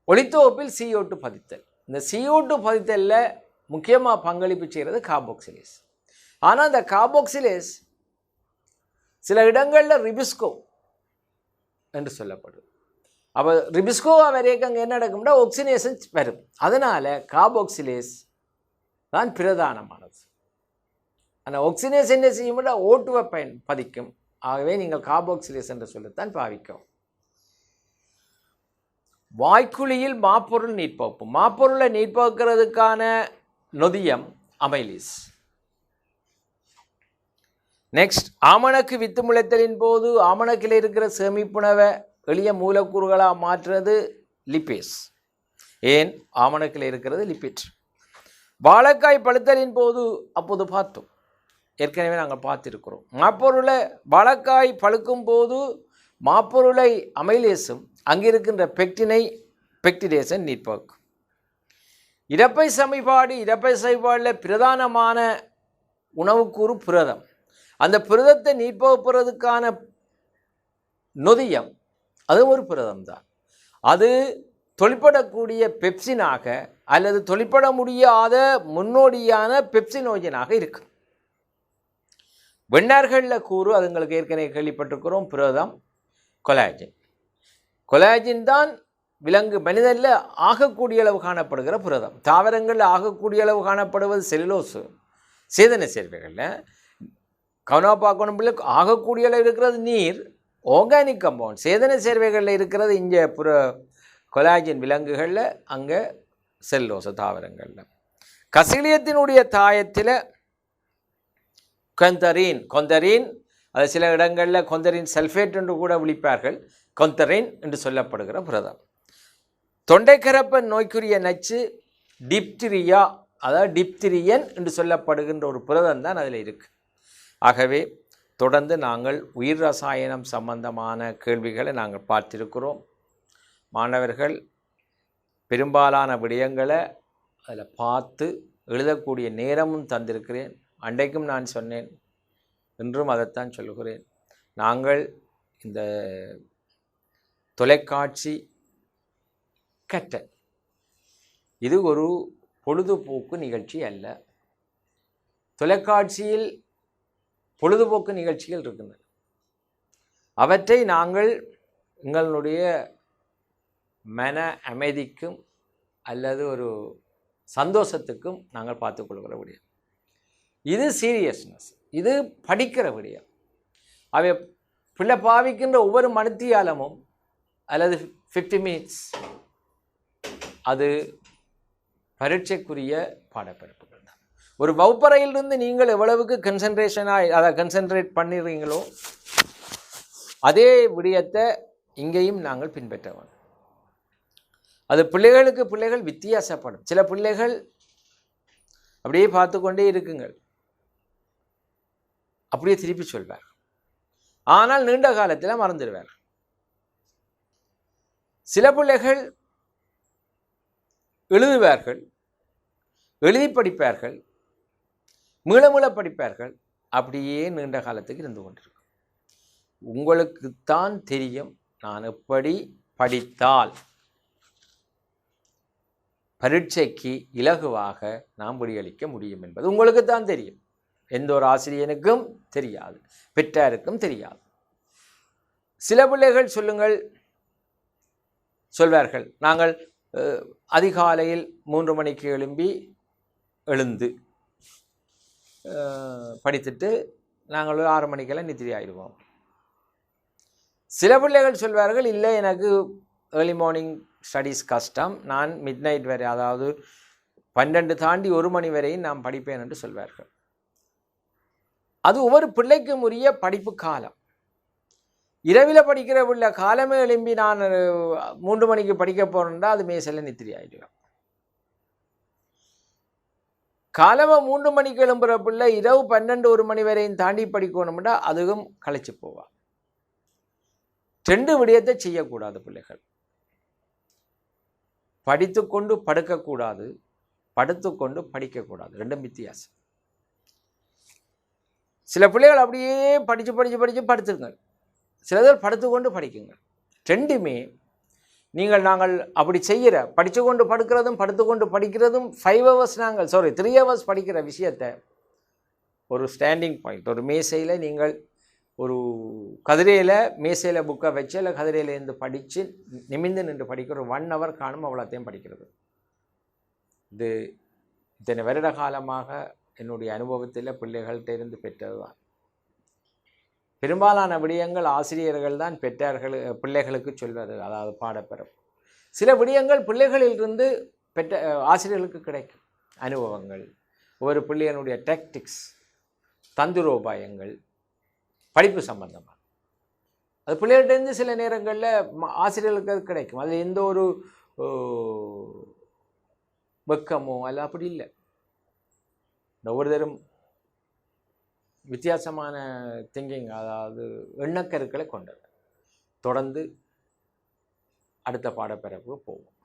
ஒளித்தொகுப்பில் CO2 பதித்தல், இந்த CO2 பதித்தலில் முக்கியமாக பங்களிப்பு செய்கிறது கார்பாக்சிலேஸ். ஆனால் அந்த கார்பாக்சிலேஸ் சில இடங்களில் ரிபிஸ்கோ என்று சொல்லப்படுது. அப்போ ரிபிஸ்கோவா வரைக்கும் அங்கே என்ன நடக்கும்னா ஆக்சினேஷன் வரும். அதனால் கார்பாக்சிலேஸ் தான் பிரதானமானது. ஆனால் ஆக்சினேஷன் என்ன செய்யும்னா O2வை பதிக்கும். ஆகவே நீங்கள் கார்பாக்சிலேஸ் என்று சொல்லத்தான் பாவிக்கும். வாய்க்குழியில் மாப்பொருள் நீர்ப்பகுப்பு, மாப்பொருளை நீர்ப்பகுக்கிறதுக்கான நொதியம் அமைலிஸ். நெக்ஸ்ட், ஆமணக்கு வித்து முளைத்தலின் போது ஆமணக்கில் இருக்கிற சேமிப்புணவை எளிய மூலக்கூறுகளாக மாற்றுறது லிப்பேஸ். ஏன் ஆமணக்கில் இருக்கிறது லிப்பிட். வாழைக்காய் பழுத்தலின் போது அப்போது பார்த்தோம், ஏற்கனவே நாங்கள் பார்த்துருக்கிறோம். மாப்பொருளை வாழைக்காய் பழுக்கும் போது மாப்பொருளை அமைலேசும் அங்கிருக்கின்ற பெக்டினை பெக்டிடேசன் நீர்ப்பகுக்கும். இறப்பை சமன்பாடு, இறப்பை சமன்பாடில் பிரதானமான உணவுக்கூறு புரதம். அந்த புரதத்தை நீர்ப்பகுப்புறதுக்கான நொதியம் அதுவும் ஒரு புரதம் தான். அது தொழிற்படக்கூடிய பெப்சினாக அல்லது தொழிற்பட முடியாத முன்னோடியான பெப்சினோஜனாக இருக்கும். வெண்ணார்களில் கூறு, அது உங்களுக்கு ஏற்கனவே கேள்விப்பட்டிருக்கிறோம், புரதம் கொலாஜின். கொலாஜின் தான் விலங்கு மனிதனில் ஆகக்கூடிய அளவு காணப்படுகிற புரதம். தாவரங்களில் ஆகக்கூடிய அளவு காணப்படுவது செல்லுலோஸு, சேதன சேர்வைகளில். கவனமாக பார்க்கணும், ஆகக்கூடிய அளவு இருக்கிறது நீர், ஆர்கானிக் கம்பவுண்ட். சேதன சேர்வைகளில் இருக்கிறது இங்கே கொலாஜின் விலங்குகளில், அங்கே செல்லுலோஸு தாவரங்களில். கசிலியத்தினுடைய தாயத்தில் கொந்தரின், அது சில இடங்களில் கொந்தரின் சல்ஃபேட் என்று கூட விழிப்பார்கள், கொந்தரின் என்று சொல்லப்படுகிற புரதம். தொண்டைக்கரப்பன் நோய்க்குரிய நச்சு டிப்திரியா, அதாவது டிப்திரியன் என்று சொல்லப்படுகின்ற ஒரு புரதம் தான் அதில் இருக்குது. ஆகவே தொடர்ந்து நாங்கள் உயிர் ரசாயனம் சம்பந்தமான கேள்விகளை நாங்கள் பார்த்திருக்கிறோம். மாணவர்கள் பெரும்பாலான விடயங்களை அதில் பார்த்து எழுதக்கூடிய நேரமும் தந்திருக்கிறேன். அன்றைக்கும் நான் சொன்னேன், இன்றும் அதைத்தான் சொல்கிறேன். நாங்கள் இந்த தொலைக்காட்சி கற்றல் இது ஒரு பொழுதுபோக்கு நிகழ்ச்சி அல்ல. தொலைக்காட்சியில் பொழுதுபோக்கு நிகழ்ச்சிகள் இருக்கின்றன. அவற்றை நாங்கள் எங்களுடைய மன அமைதிக்கும் அல்லது ஒரு சந்தோஷத்துக்கும் நாங்கள் பார்த்துக்கொள்கிற விடயம். இது சீரியஸ்னஸ், இது படிக்கிற விடயம். அவை பிள்ளை பாவிக்கின்ற ஒவ்வொரு மணித்தியாலமும் அல்லது 50 மினிட்ஸ் அது பரீட்சைக்குரிய பாடப்பிறப்புகள் தான். ஒரு வகுப்பறையிலிருந்து நீங்கள் எவ்வளவுக்கு அதை கன்சன்ட்ரேட் பண்ணிடுறீங்களோ அதே விடயத்தை இங்கேயும் நாங்கள் பின்பற்ற வேண்டும். அது பிள்ளைகள் வித்தியாசப்படும். சில பிள்ளைகள் அப்படியே பார்த்து கொண்டே இருக்குங்கள், அப்படியே திருப்பி சொல்வார், ஆனால் நீண்ட காலத்தில் மறந்துடுவார். சில பிள்ளைகள் எழுதுவார்கள், எழுதி படிப்பார்கள், மீள படிப்பார்கள், அப்படியே நீண்ட காலத்துக்கு இருந்து கொண்டிருக்கும். உங்களுக்குத்தான் தெரியும் நான் எப்படி படித்தால் பரீட்சைக்கு இலகுவாக நாம் விடியளிக்க முடியும் என்பது உங்களுக்குத்தான் தெரியும். எந்த ஒரு ஆசிரியனுக்கும் தெரியாது, பெற்றாருக்கும் தெரியாது. சில பிள்ளைகள் சொல்வார்கள், நாங்கள் அதிகாலையில் 3 மணிக்கு எழுந்து படித்துட்டு நாங்கள் 6 மணிக்கெல்லாம் நித்திரை ஆயிடுவோம். சில பிள்ளைகள் சொல்வார்கள், இல்லை எனக்கு ஏர்லி மார்னிங் ஸ்டடீஸ் கஷ்டம், நான் மிட் நைட் வரை, அதாவது 12 தாண்டி 1 மணி வரையும் நான் படிப்பேன் என்று சொல்வார்கள். அது ஒவ்வொரு பிள்ளைக்கும் உரிய படிப்பு காலம். இரவில் படிக்கிற பிள்ளை காலமே எழும்பி நான் 3 மணிக்கு படிக்க போகிறேன்டா அது மேசையில் நித்திரி ஆகிடும். காலமாக 3 மணிக்கு எழும்புகிற பிள்ளை இரவு 12-1 மணி வரையும் தாண்டி படிக்கணும்னா அதுவும் களைச்சு போவா. 2 விடயத்தை செய்யக்கூடாது பிள்ளைகள். படித்துக்கொண்டு படுக்கக்கூடாது, படுத்துக்கொண்டு படிக்கக்கூடாது. 2 வித்தியாசம். சில பிள்ளைகள் அப்படியே படித்து படுத்துங்க, சிலர் படுத்துக்கொண்டு படிக்குங்க. 2மே நாங்கள் அப்படி செய்கிற படித்துக்கொண்டு படுக்கிறதும் படுத்துக்கொண்டு படிக்கிறதும் 5 ஹவர்ஸ் 3 ஹவர்ஸ் படிக்கிற விஷயத்தை ஒரு ஸ்டாண்டிங் பாயிண்ட், ஒரு மேசையில் நீங்கள் ஒரு கதிரையில் மேசையில் புக்கை வச்சு இல்லை கதிரையிலேருந்து படித்து நிமிர்ந்து நின்று படிக்கிற 1 ஹவர் காணும் அவ்வளோத்தையும் படிக்கிறது. இது இத்தனை வருட காலமாக என்னுடைய அனுபவத்தில் பிள்ளைகள்கிட்ட இருந்து பெற்றது தான். பெரும்பாலான விடயங்கள் ஆசிரியர்கள் தான் பிள்ளைகளுக்கு சொல்வது, அதாவது பாடப்பெறும். சில விடயங்கள் பிள்ளைகளிலிருந்து ஆசிரியர்களுக்கு கிடைக்கும் அனுபவங்கள், ஒரு பிள்ளையனுடைய டாக்டிக்ஸ், தந்திரோபாயங்கள், படிப்பு சம்பந்தமாக அது பிள்ளைகிட்டேருந்து சில நேரங்களில் ஆசிரியர்களுக்கு அது கிடைக்கும். அது எந்த ஒரு வெக்கமோ அல்ல, அப்படி இல்லை. ஒவ்வொருத்தரும் வித்தியாசமான திங்கிங், அதாவது எண்ணக்கருக்களை கொண்டது. தொடர்ந்து அடுத்த பாடப்பிறப்பு போவோம்.